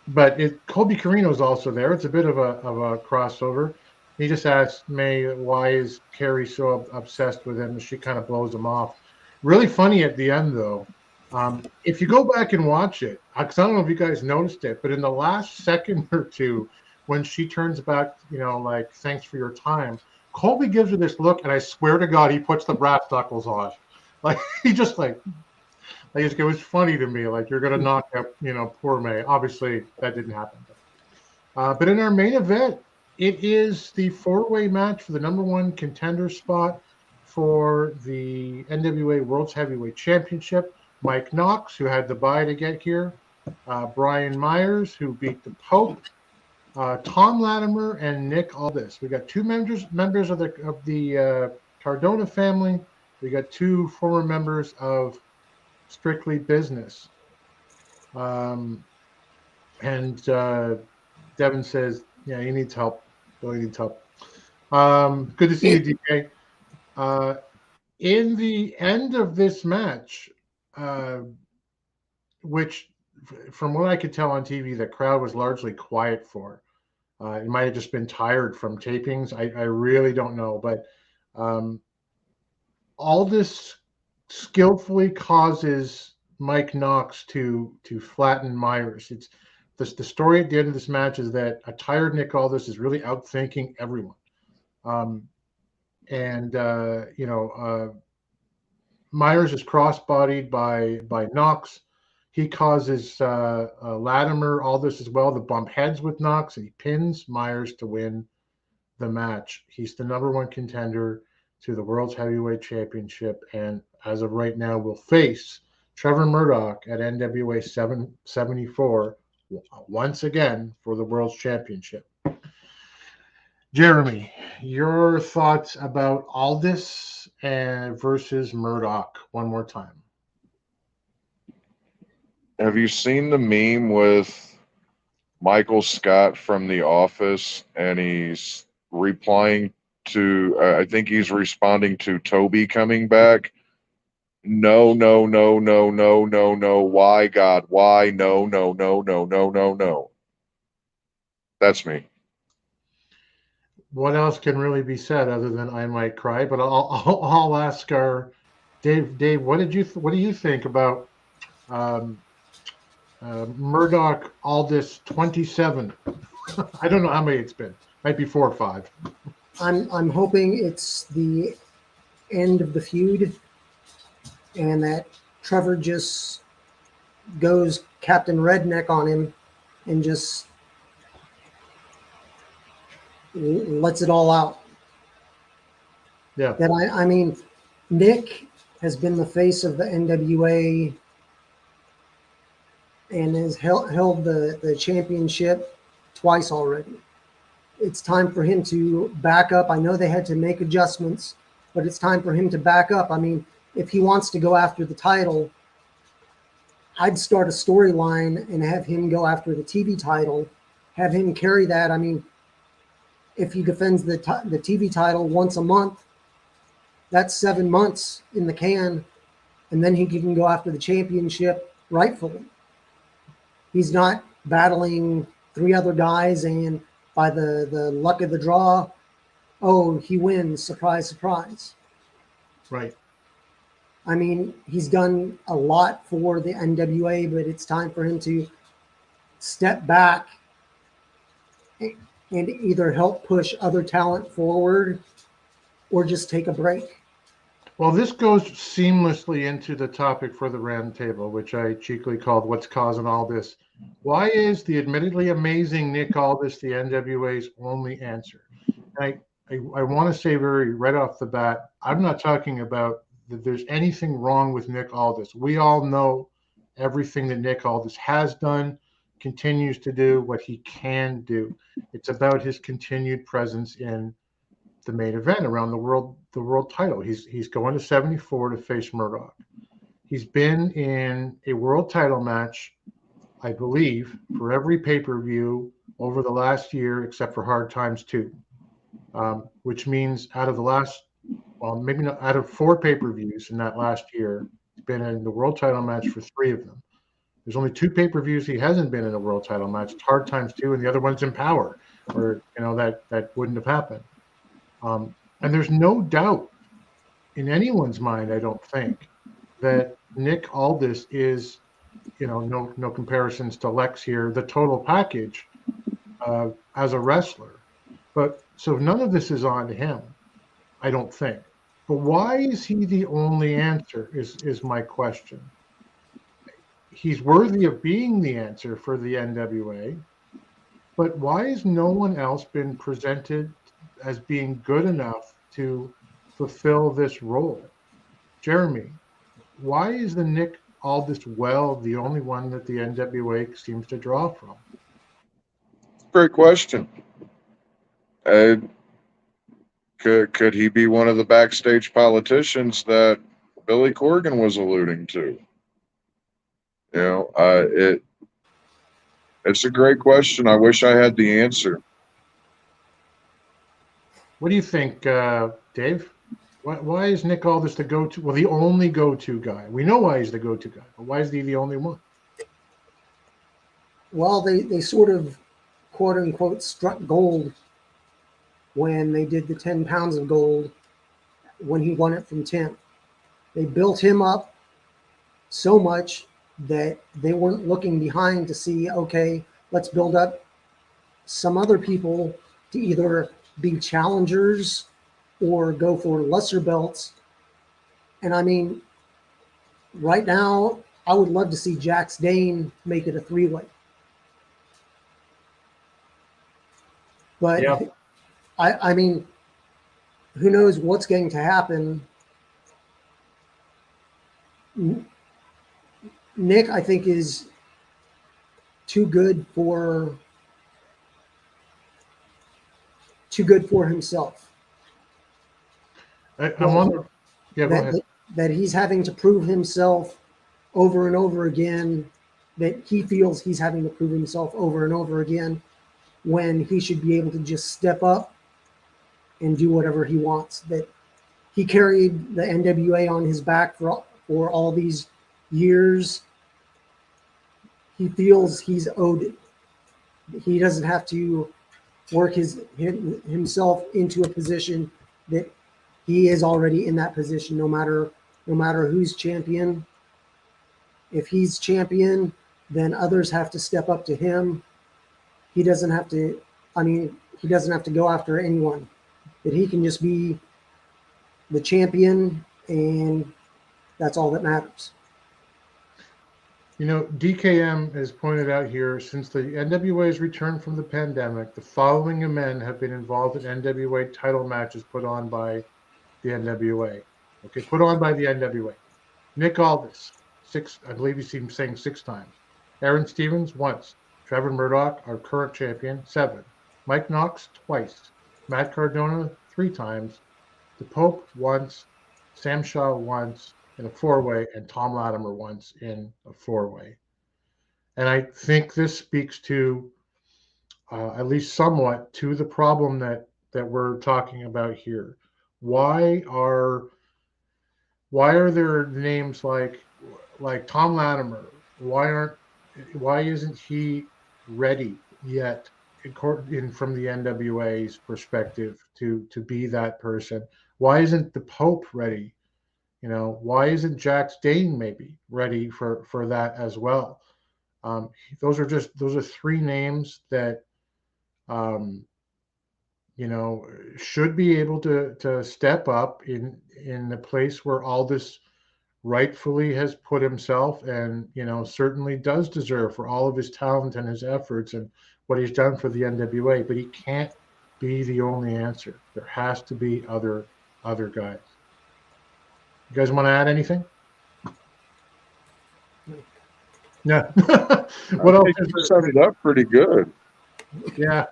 Speaker 4: but Colby Carino's also there. It's a bit of a crossover. He just asks May, why is Carrie so obsessed with him? And she kind of blows him off. Really funny at the end, though. If you go back and watch it, because I don't know if you guys noticed it, but in the last second or two, when she turns back, like, thanks for your time, Colby gives her this look, and I swear to God, he puts the brass knuckles on. Like, he just like it was funny to me. Like, you're going to knock out, poor May. Obviously, that didn't happen. But in our main event, it is the four-way match for the number one contender spot for the NWA World's Heavyweight Championship. Mike Knox, who had the bye to get here, Brian Myers, who beat the Pope, Tom Latimer, and Nick Aldis. We got two members of the Cardona family. We got two former members of Strictly Business. And Devin says, yeah, he needs help. Really needs help. Good to see you, DK. In the end of this match, which from what I could tell on TV, the crowd was largely quiet for. It might have just been tired from tapings. I really don't know. But Aldis skillfully causes Mike Knox to flatten Myers. It's the story at the end of this match is that a tired Nick Aldis is really outthinking everyone. Myers is cross-bodied by Knox. He causes Latimer, Aldis as well, to bump heads with Knox, and he pins Myers to win the match. He's the number one contender to the World's Heavyweight Championship, and as of right now, will face Trevor Murdoch at NWA 774 once again for the World's Championship. Jeremy, your thoughts about Aldis versus Murdoch one more time.
Speaker 5: Have you seen the meme with Michael Scott from The Office, and he's replying to, I think he's responding to Toby coming back? No, no, no, no, no, no, no. Why, God? Why? No, no, no, no, no, no, no. That's me.
Speaker 4: What else can really be said other than I might cry? But I'll ask our Dave. Dave, what do you think about Murdoch Aldis 27? I don't know how many it's been. Might be 4 or 5.
Speaker 6: I'm hoping it's the end of the feud, and that Trevor just goes Captain Redneck on him and just lets it all out.
Speaker 4: Yeah.
Speaker 6: That I mean, Nick has been the face of the NWA and has held the championship twice already. It's time for him to back up. I know they had to make adjustments, but it's time for him to back up. I mean, if he wants to go after the title, I'd start a storyline and have him go after the TV title, have him carry that. I mean, if he defends the TV title once a month, that's 7 months in the can, and then he can go after the championship rightfully. He's not battling 3 other guys, and by the luck of the draw, oh, he wins, surprise, surprise.
Speaker 4: Right.
Speaker 6: I mean, he's done a lot for the NWA, but it's time for him to step back and either help push other talent forward or just take a break.
Speaker 4: Well, this goes seamlessly into the topic for the round table, which I cheekily called What's Causing All This? Why is the admittedly amazing Nick Aldis the NWA's only answer? I want to say right off the bat, I'm not talking about that there's anything wrong with Nick Aldis. We all know everything that Nick Aldis has done, continues to do, what he can do. It's about his continued presence in the main event around the world title. He's going to 74 to face Murdoch. He's been in a world title match, I believe, for every pay-per-view over the last year except for Hard Times 2, which means out of 4 pay-per-views in that last year, he's been in the world title match for 3 of them. There's only 2 pay-per-views he hasn't been in a world title match. It's Hard Times 2, and the other one's in Power, where that wouldn't have happened. And there's no doubt in anyone's mind, I don't think, that Nick Aldis is, no comparisons to Lex here, the total package as a wrestler. But so none of this is on him, I don't think. But why is he the only answer is my question. He's worthy of being the answer for the NWA, but why has no one else been presented as being good enough to fulfill this role? Jeremy, why is the Nick Aldis well the only one that the NWA seems to draw from?
Speaker 5: Great question. Could he be one of the backstage politicians that Billy Corgan was alluding to? It's a great question. I wish I had the answer.
Speaker 4: What do you think, Dave? Why is Nick Aldis the go-to? Well, the only go-to guy. We know why he's the go-to guy, but why is he the only one?
Speaker 6: Well, they sort of, quote unquote, struck gold when they did the 10 pounds of gold when he won it from Tim. They built him up so much that they weren't looking behind to see, okay, let's build up some other people to either be challengers or go for lesser belts. And I mean, right now, I would love to see Jax Dane make it a 3-way. But
Speaker 4: yeah.
Speaker 6: I mean, who knows what's going to happen. Nick, I think, is too good for himself.
Speaker 4: I wonder. Yeah, go ahead.
Speaker 6: That he's having to prove himself over and over again. That he feels he's having to prove himself over and over again, when he should be able to just step up and do whatever he wants. That he carried the NWA on his back for all these years. He feels he's owed it. He doesn't have to work himself into a position that he is already in that position, no matter who's champion. If he's champion, then others have to step up to him. He doesn't have to, he doesn't have to go after anyone. That he can just be the champion, and that's all that matters.
Speaker 4: DKM has pointed out here, since the NWA's return from the pandemic, the following men have been involved in NWA title matches put on by the NWA. Okay, put on by the NWA. Nick Aldis, 6, I believe he's even saying 6 times. Aaron Stevens, once. Trevor Murdoch, our current champion, 7. Mike Knox, twice. Matt Cardona, 3 times. The Pope, once. Sam Shaw, once in a 4-way, and Tom Latimer once in a 4-way. And I think this speaks to, at least somewhat, to the problem that we're talking about here. Why are there names like Tom Latimer? Why isn't he ready yet, from the NWA's perspective, to be that person? Why isn't the Pope ready? Why isn't Jax Dane maybe ready for that as well? Those are 3 names that should be able to step up in the place where Aldis rightfully has put himself, and certainly does deserve for all of his talent and his efforts and what he's done for the NWA. But he can't be the only answer. There has to be other guys. You guys want to add anything? No. What else?
Speaker 5: You summed it up pretty good.
Speaker 4: Yeah.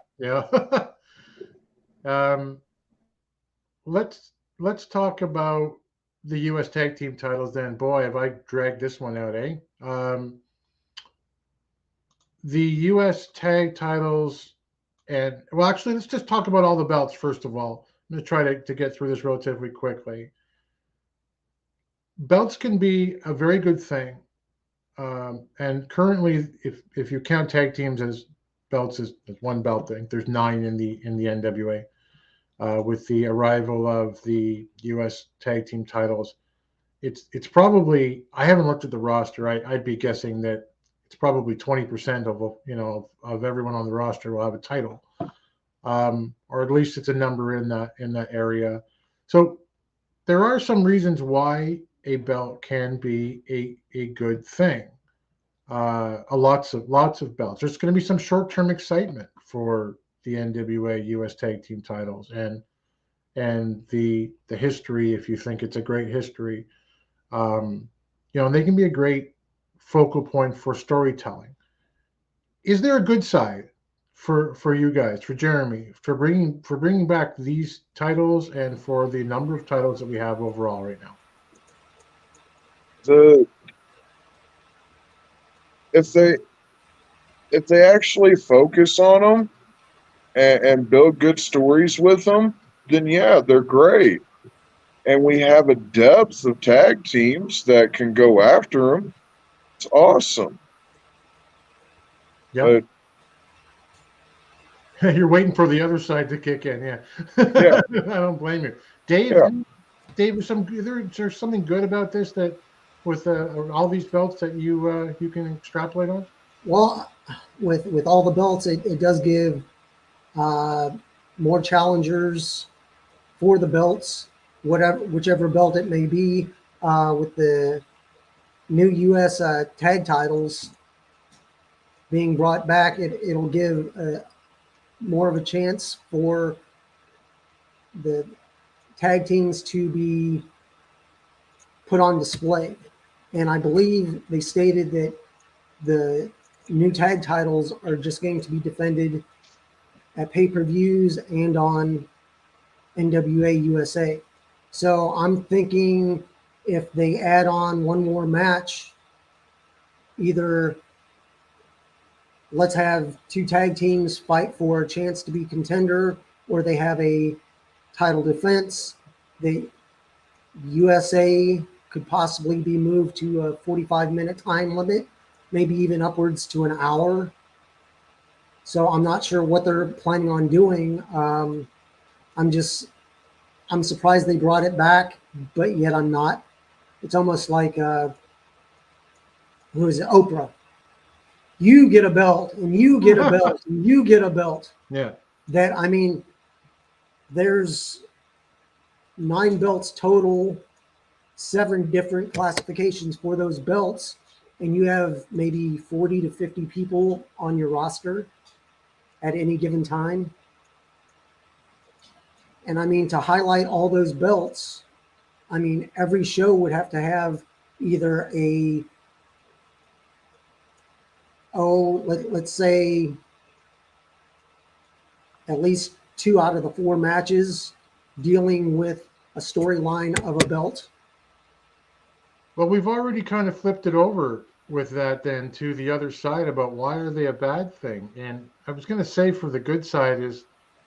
Speaker 4: Let's talk about the U.S. Tag Team titles then. Boy, have I dragged this one out, eh? The U.S. Tag titles, actually, let's just talk about all the belts first of all. I'm going to try to get through this relatively quickly. Belts can be a very good thing, And currently, if you count tag teams as belts as one belt thing, there's 9 in the NWA. With the arrival of the U.S. tag team titles, it's probably, I haven't looked at the roster. I'd be guessing that it's probably 20% of everyone on the roster will have a title, or at least it's a number in that area. So there are some reasons why a belt can be a good thing. Lots of belts. There's going to be some short-term excitement for the NWA U.S. Tag Team titles and the history. If you think it's a great history, and they can be a great focal point for storytelling. Is there a good side for you guys, for Jeremy, for bringing back these titles and for the number of titles that we have overall right now?
Speaker 5: If they actually focus on them and build good stories with them, then yeah, they're great. And we have a depth of tag teams that can go after them. It's awesome.
Speaker 4: Yeah. You're waiting for the other side to kick in, yeah.
Speaker 5: Yeah.
Speaker 4: I don't blame you, Dave.
Speaker 5: Yeah.
Speaker 4: Dave, is there something good about this that with all these belts that you can extrapolate on?
Speaker 6: Well, with all the belts, it does give more challengers for the belts, whichever belt it may be. With the new U.S. Tag titles being brought back, it'll give more of a chance for the tag teams to be put on display. And I believe they stated that the new tag titles are just going to be defended at pay-per-views and on NWA USA. So I'm thinking if they add on one more match, either let's have 2 tag teams fight for a chance to be contender, or they have a title defense. The USA could possibly be moved to a 45-minute time limit, maybe even upwards to an hour. So I'm not sure what they're planning on doing. I'm surprised they brought it back, but yet I'm not. It's almost like, who is it? Oprah. You get a belt, and you get a belt, and you get a belt.
Speaker 4: Yeah.
Speaker 6: There's 9 belts total, 7 different classifications for those belts, and you have maybe 40 to 50 people on your roster at any given time. And to highlight all those belts, every show would have to have either let's say at least 2 out of the 4 matches dealing with a storyline of a belt.
Speaker 4: Well, we've already kind of flipped it over with that then to the other side about why are they a bad thing. And I was going to say for the good side is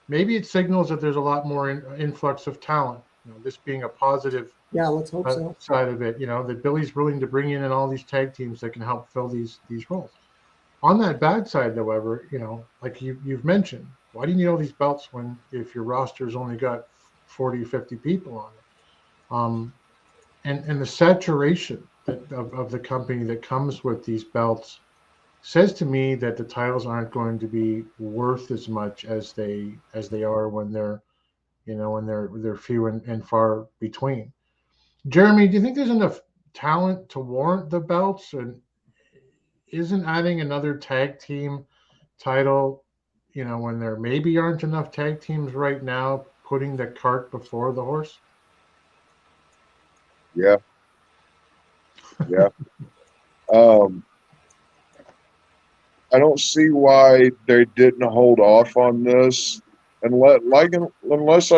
Speaker 4: maybe it signals that there's a lot more influx of talent. This being a positive
Speaker 6: let's hope so.
Speaker 4: Side of it, that Billy's willing to bring in all these tag teams that can help fill these roles. On that bad side, however, like you've mentioned, why do you need all these belts if your roster's only got 40 or 50 people on it? And the saturation of the company that comes with these belts says to me that the titles aren't going to be worth as much as they are when they're they're few and far between. Jeremy, do you think there's enough talent to warrant the belts, and isn't adding another tag team title, when there maybe aren't enough tag teams right now, putting the cart before the horse?
Speaker 5: Yeah. I don't see why they didn't hold off on this, unless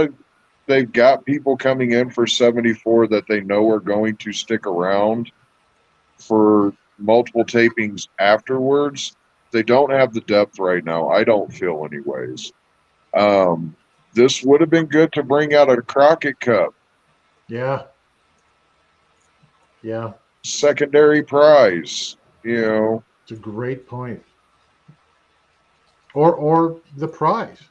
Speaker 5: they've got people coming in for 74 that they know are going to stick around for multiple tapings afterwards. They don't have the depth right now, I don't feel anyways. This would have been good to bring out a Crockett Cup.
Speaker 4: Yeah.
Speaker 5: Secondary prize, You know,
Speaker 4: It's a great point. Or the prize,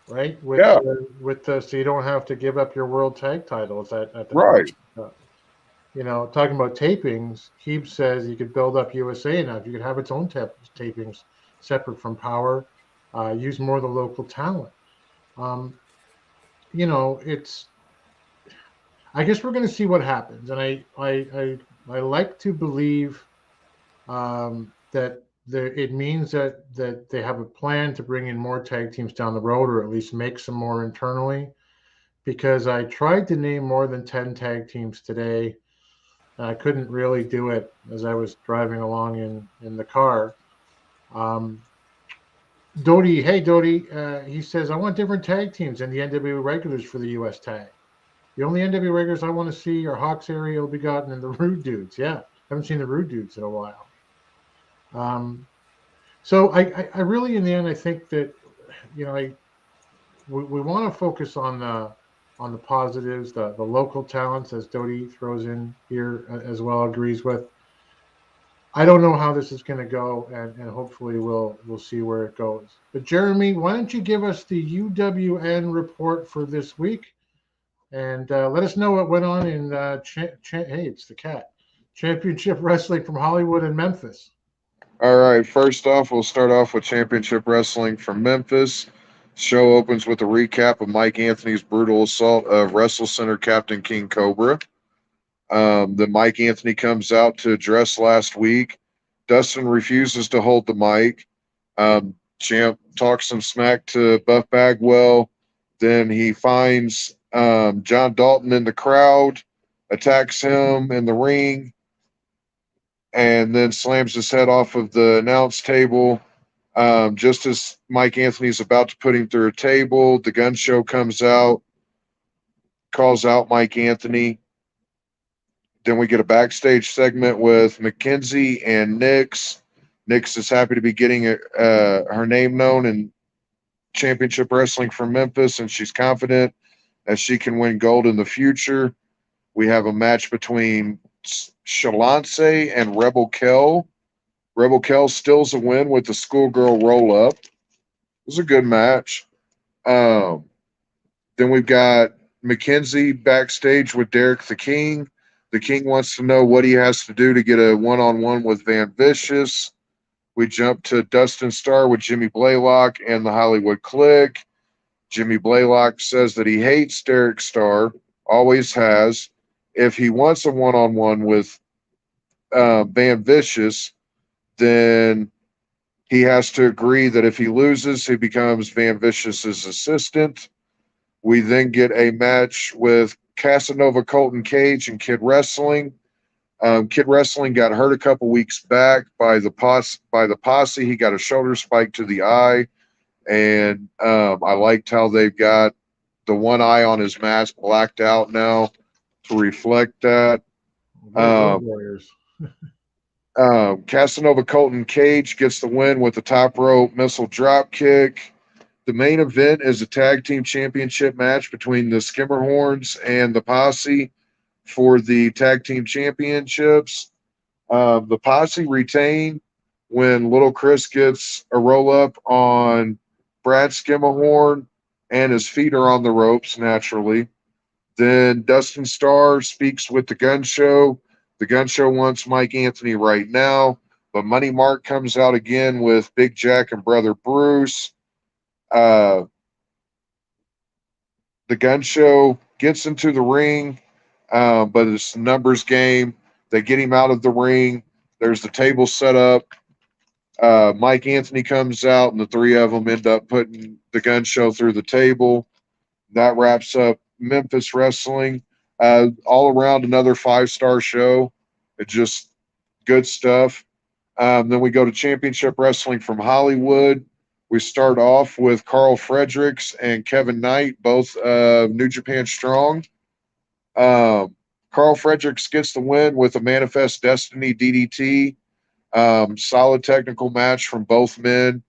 Speaker 4: right?
Speaker 5: yeah,
Speaker 4: With the so you don't have to give up your world tag titles at the top.
Speaker 5: right.
Speaker 4: Talking about tapings, Heeb says you could build up USA now. You could have its own tapings separate from Power, use more of the local talent. Um, it's. I guess we're going to see what happens, and I like to believe that it means that they have a plan to bring in more tag teams down the road, or at least make some more internally. Because I tried to name more than 10 tag teams today, and I couldn't really do it as I was driving along in the car. Um, Doty, hey Doty, he says I want different tag teams and the NWA regulars for the U.S. tag. The only NWA regulars I want to see are Hawks, Ariel Begotten, and the Rude Dudes. Yeah, haven't seen the Rude Dudes in a while. So I really, in the end, I think that we want to focus on the positives, the local talents, as Doty throws in here as well, agrees with. I don't know how this is going to go, and hopefully we'll see where it goes. But Jeremy, why don't you give us the UWN report for this week, and let us know what went on in hey, it's the cat championship wrestling from Hollywood and Memphis.
Speaker 5: All right. First off, we'll start off with Championship Wrestling from Memphis. Show opens with a recap of Mike Anthony's brutal assault of Wrestle Center Captain King Cobra. Then Mike Anthony comes out to address last week. Dustin refuses to hold the mic. Champ talks some smack to Buff Bagwell. Then he finds John Dalton in the crowd, attacks him in the ring, and then slams his head off of the announce table. Just as Mike Anthony's about to put him through a table, the gun show comes out, calls out Mike Anthony. Then we get a backstage segment with McKenzie and Nix. Nix is happy to be getting her name known in Championship Wrestling from Memphis, and she's confident that she can win gold in the future. We have a match between Shalance and Rebel Kell. Rebel Kell steals a win with the schoolgirl roll up. It was a good match. Then we've got McKenzie backstage with Derek the King. The King wants to know what he has to do to get a one-on-one with Van Vicious. We jump to Dustin Starr with Jimmy Blaylock and the Hollywood Clique. Jimmy Blaylock says that he hates Derek Starr, always has. If he wants a one-on-one with Van Vicious, then he has to agree that if he loses, he becomes Van Vicious's assistant. We then get a match with Casanova Colton Cage and Kid Wrestling. Kid Wrestling got hurt a couple weeks back by the posse. He got a shoulder spike to the eye, and I liked how they've got the one eye on his mask blacked out now to reflect that.
Speaker 4: Warriors.
Speaker 5: Casanova Colton Cage gets the win with the top rope missile drop kick. The main event is a tag team championship match between the Skimmerhorns and the Posse for the tag team championships. The Posse retain when Little Chris gets a roll up on Brad Skimmerhorn and his feet are on the ropes naturally. Then Dustin Starr speaks with the Gun Show. The Gun Show wants Mike Anthony right now, but Money Mark comes out again with Big Jack and Brother Bruce. The Gun Show gets into the ring, but it's a numbers game. They get him out of the ring. There's the table set up. Mike Anthony comes out, and the three of them end up putting the Gun Show through the table. That wraps up Memphis Wrestling. All around another 5-star show. It's just good stuff. Then we go to Championship Wrestling from Hollywood. We start off with Carl Fredericks and Kevin Knight, both New Japan Strong. Carl Fredericks gets the win with a Manifest Destiny DDT. Solid technical match from both men.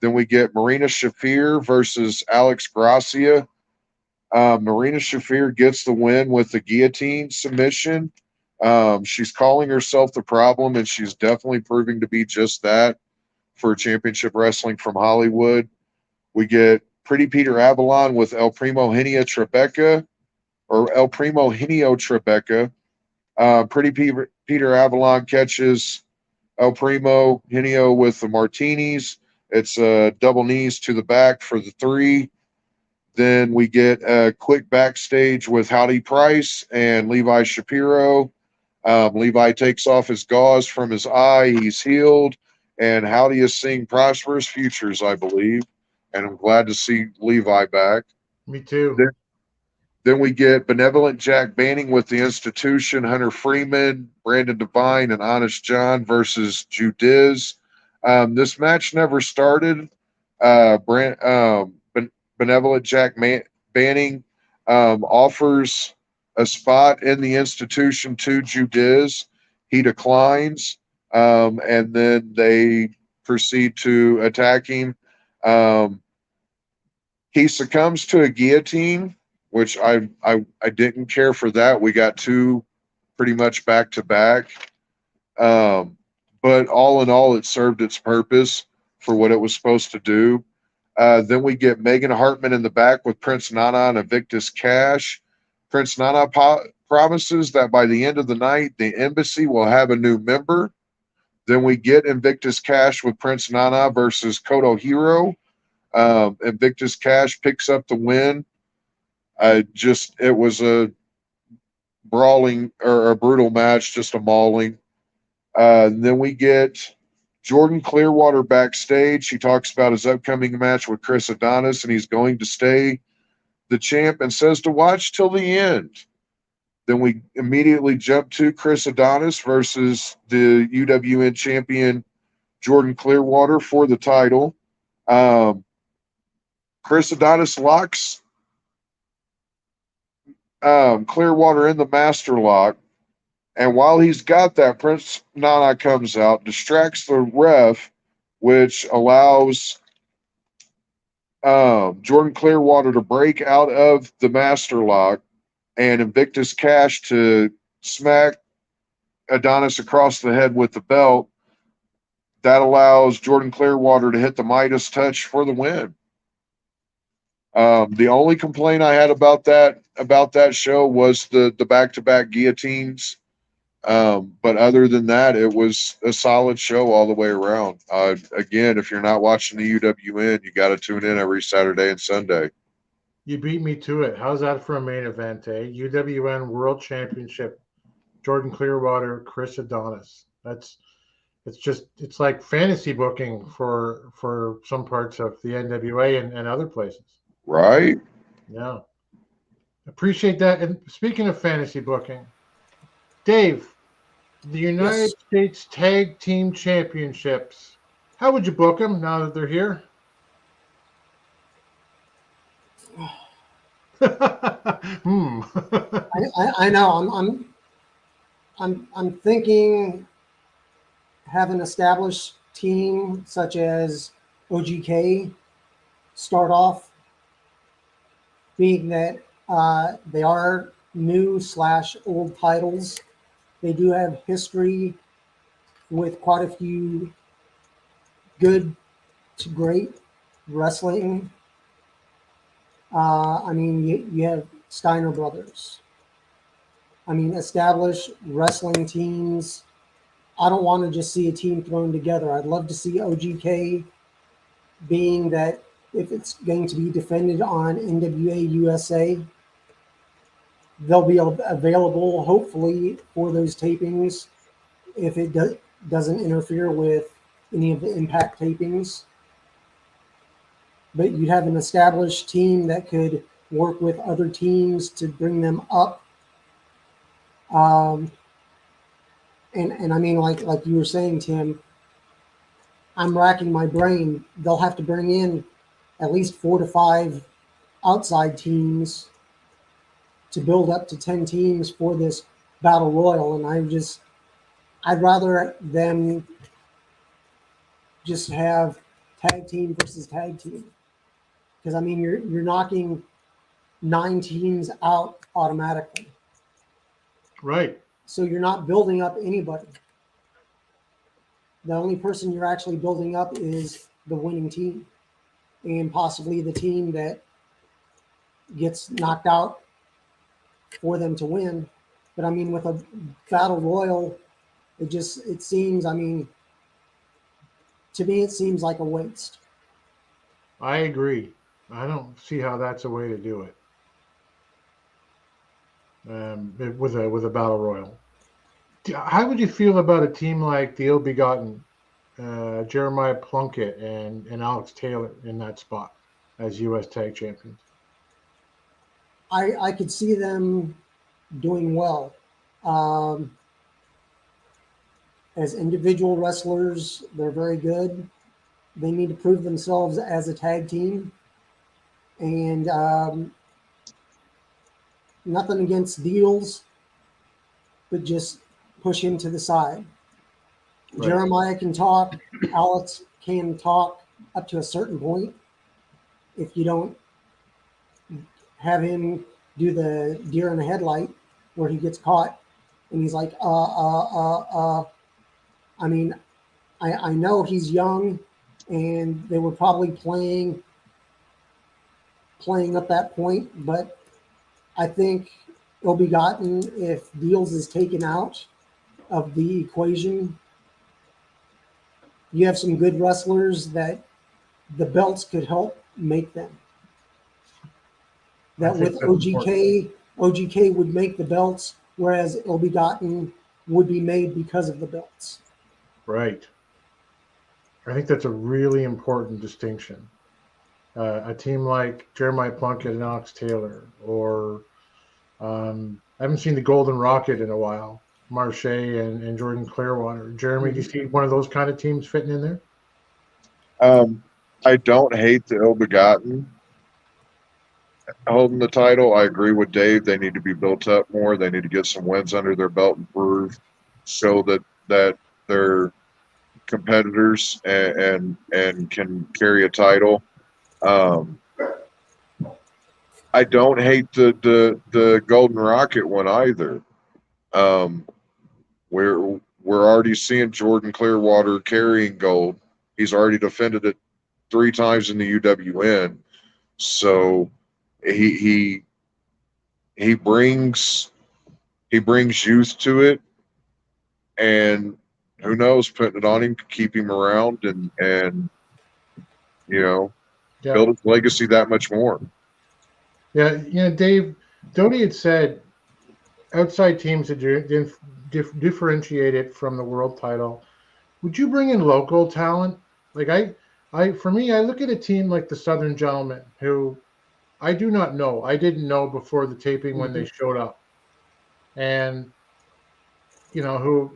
Speaker 5: Then we get Marina Shafir versus Alex Gracia. Marina Shafir gets the win with the guillotine submission. She's calling herself the problem, and she's definitely proving to be just that for Championship Wrestling from Hollywood. We get Pretty Peter Avalon with El Primo Henio Tribeca. Peter Avalon catches El Primo Henio with the martinis. It's double knees to the back for the 3. Then we get a quick backstage with Howdy Price and Levi Shapiro. Levi takes off his gauze from his eye. He's healed. And Howdy is seeing prosperous futures, I believe. And I'm glad to see Levi back.
Speaker 4: Me too.
Speaker 5: Then we get Benevolent Jack Banning with the Institution, Hunter Freeman, Brandon Devine, and Honest John versus Judiz. This match never started. Benevolent Jack Banning offers a spot in the Institution to Judiz. He declines, and then they proceed to attack him. He succumbs to a guillotine, which I didn't care for that. We got 2 pretty much back to back. But all in all, it served its purpose for what it was supposed to do. Then we get Megan Hartman in the back with Prince Nana and Invictus Cash. Prince Nana promises that by the end of the night, the embassy will have a new member. Then we get Invictus Cash with Prince Nana versus Koto Hiro. Invictus Cash picks up the win. It was a brawling or a brutal match, just a mauling. Then we get Jordan Clearwater backstage. He talks about his upcoming match with Chris Adonis, and he's going to stay the champ and says to watch till the end. Then we immediately jump to Chris Adonis versus the UWN champion Jordan Clearwater for the title. Chris Adonis locks Clearwater in the master lock. And while he's got that, Prince Nana comes out, distracts the ref, which allows Jordan Clearwater to break out of the master lock and Invictus Cash to smack Adonis across the head with the belt. That allows Jordan Clearwater to hit the Midas touch for the win. The only complaint I had about that show was the back-to-back guillotines. But other than that, it was a solid show all the way around. Again, if you're not watching the UWN, you got to tune in every Saturday and Sunday.
Speaker 4: You beat me to it. How's that for a main event, eh? UWN World Championship, Jordan Clearwater, Chris Adonis. It's like fantasy booking for some parts of the NWA and other places.
Speaker 5: Right?
Speaker 4: Yeah. Appreciate that. And speaking of fantasy booking, Dave, the United States Tag Team Championships, how would you book them now that they're here?
Speaker 6: I know. I'm thinking have an established team such as OGK start off, being that they are new/old titles. They do have history with quite a few good to great wrestling. I mean, you have Steiner Brothers. I mean, established wrestling teams. I don't want to just see a team thrown together. I'd love to see OGK, being that if it's going to be defended on NWA USA, they'll be available hopefully for those tapings if it doesn't interfere with any of the Impact tapings. But you'd have an established team that could work with other teams to bring them up. And I mean, like you were saying, Tim, I'm racking my brain. They'll have to bring in at least 4 to 5 outside teams to build up to 10 teams for this battle royal. And I'd rather them just have tag team versus tag team. Because I mean, you're knocking 9 teams out automatically.
Speaker 4: Right.
Speaker 6: So you're not building up anybody. The only person you're actually building up is the winning team, and possibly the team that gets knocked out for them to win. But I mean, with a battle royal, it seems, I mean, to me, it seems like a waste.
Speaker 4: I agree. I don't see how that's a way to do it. With a battle royal. How would you feel about a team like the Ill Begotten, Jeremiah Plunkett and Alex Taylor in that spot as U.S. Tag Champions?
Speaker 6: I could see them doing well. As individual wrestlers, they're very good. They need to prove themselves as a tag team. And nothing against Deals, but just push him to the side. Right. Jeremiah can talk. Alex can talk up to a certain point. If you don't have him do the deer in the headlight where he gets caught and he's like, I mean, I know he's young and they were probably playing up that point, but I think Ill Begotten, if Deals is taken out of the equation, you have some good wrestlers that the belts could help make them. That with OGK would make the belts, whereas Ill Begotten would be made because of the belts.
Speaker 4: Right. I think that's a really important distinction. A team like Jeremiah Plunkett and Alex Taylor, or I haven't seen the Golden Rocket in a while, Marche and Jordan Clearwater. Jeremy, do you see one of those kind of teams fitting in there?
Speaker 5: I don't hate the Ill Begotten holding the title. I agree with Dave. They need to be built up more. They need to get some wins under their belt and prove, show that they're competitors and can carry a title. I don't hate the Golden Rocket one either. We're already seeing Jordan Clearwater carrying gold. He's already defended it 3 times in the UWN. So he brings youth to it, and who knows, putting it on him could keep him around and build his legacy that much more.
Speaker 4: Yeah, Dave, Doty had said outside teams that differentiate it from the world title. Would you bring in local talent? Like for me, I look at a team like the Southern Gentlemen, who I do not know. I didn't know before the taping when they showed up, and who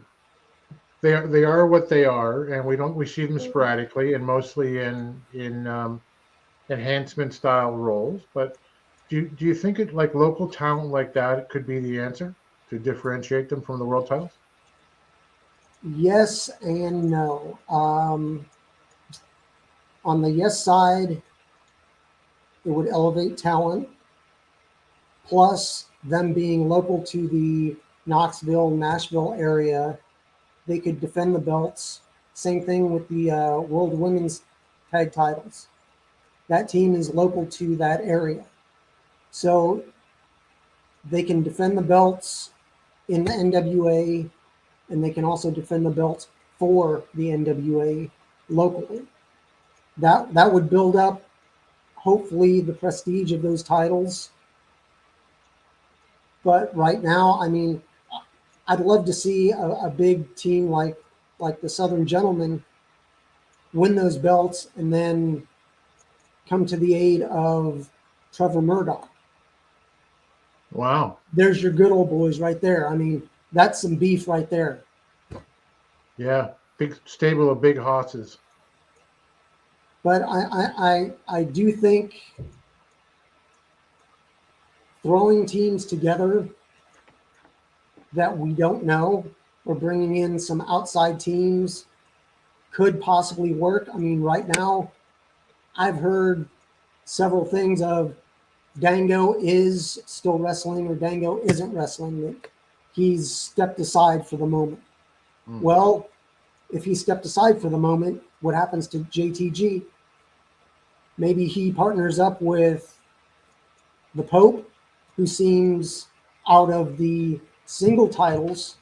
Speaker 4: they are what they are, and we see them sporadically and mostly in enhancement style roles. But do you think it like local talent like that could be the answer to differentiate them from the world titles?
Speaker 6: Yes and no. On the yes side, it would elevate talent. Plus, them being local to the Knoxville, Nashville area, they could defend the belts. Same thing with the World Women's Tag titles. That team is local to that area. So they can defend the belts in the NWA, and they can also defend the belts for the NWA locally. That would build up, hopefully, the prestige of those titles. But right now, I mean, I'd love to see a big team like the Southern Gentlemen win those belts and then come to the aid of Trevor Murdoch.
Speaker 4: Wow.
Speaker 6: There's your good old boys right there. I mean, that's some beef right there.
Speaker 4: Yeah, big stable of big hosses.
Speaker 6: But I do think throwing teams together that we don't know or bringing in some outside teams could possibly work. I mean, right now, I've heard several things of Dango is still wrestling or Dango isn't wrestling. he's stepped aside for the moment. Well, if he stepped aside for the moment, what happens to JTG? Maybe he partners up with the Pope, who seems out of the single titles.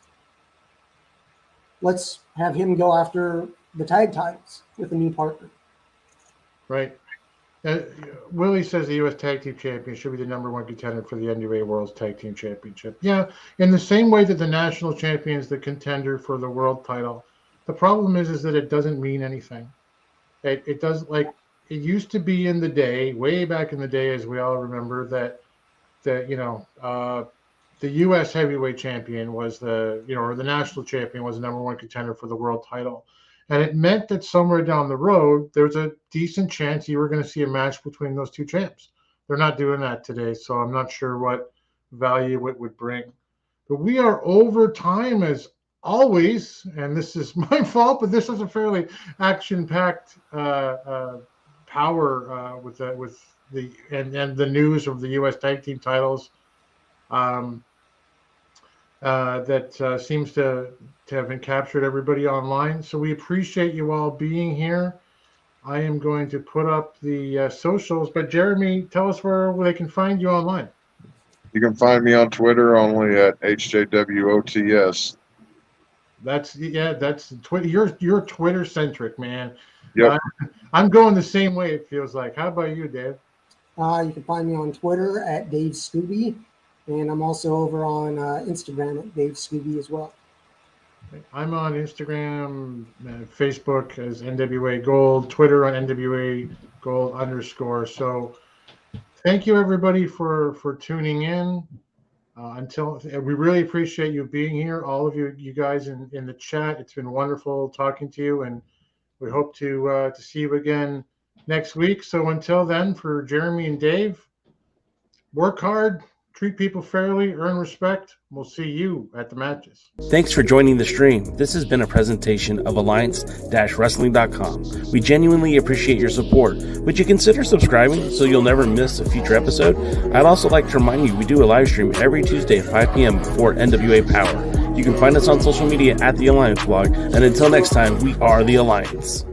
Speaker 6: Let's have him go after the tag titles with a new partner.
Speaker 4: Right. Willie says the U.S. Tag Team Champion should be the #1 contender for the NWA World's Tag Team Championship. Yeah, in the same way that the national champion is the contender for the world title. The problem is that it doesn't mean anything. It does, like it used to be in the day, way back in the day, as we all remember, that the U.S. heavyweight champion was or the national champion was the #1 contender for the world title. And it meant that somewhere down the road, there's a decent chance you were going to see a match between those two champs. They're not doing that today, so I'm not sure what value it would bring. But we are over time as always, and this is my fault, but this is a fairly action-packed power with the news of the U.S. Tag Team titles. That seems to have been captured everybody online. So we appreciate you all being here. I am going to put up the socials, but Jeremy, tell us where they can find you online.
Speaker 5: You can find me on Twitter only at HJWOTS.
Speaker 4: That's Twitter. You're Twitter centric, man.
Speaker 5: Yep.
Speaker 4: I'm going the same way, it feels like. How about you, Dave?
Speaker 6: You can find me on Twitter at Dave Scooby, and I'm also over on Instagram at Dave Scooby as well.
Speaker 4: I'm on Instagram, Facebook as NWA Gold, Twitter on NWA Gold _. So thank you, everybody, for tuning in. We really appreciate you being here, all of you guys in the chat. It's been wonderful talking to you, and we hope to see you again next week. So until then, for Jeremy and Dave, work hard, treat people fairly, earn respect. We'll see you at the matches.
Speaker 7: Thanks for joining the stream. This has been a presentation of Alliance-Wrestling.com. We genuinely appreciate your support. Would you consider subscribing so you'll never miss a future episode? I'd also like to remind you we do a live stream every Tuesday at 5 p.m. before NWA Power. You can find us on social media at The Alliance Blog. And until next time, we are The Alliance.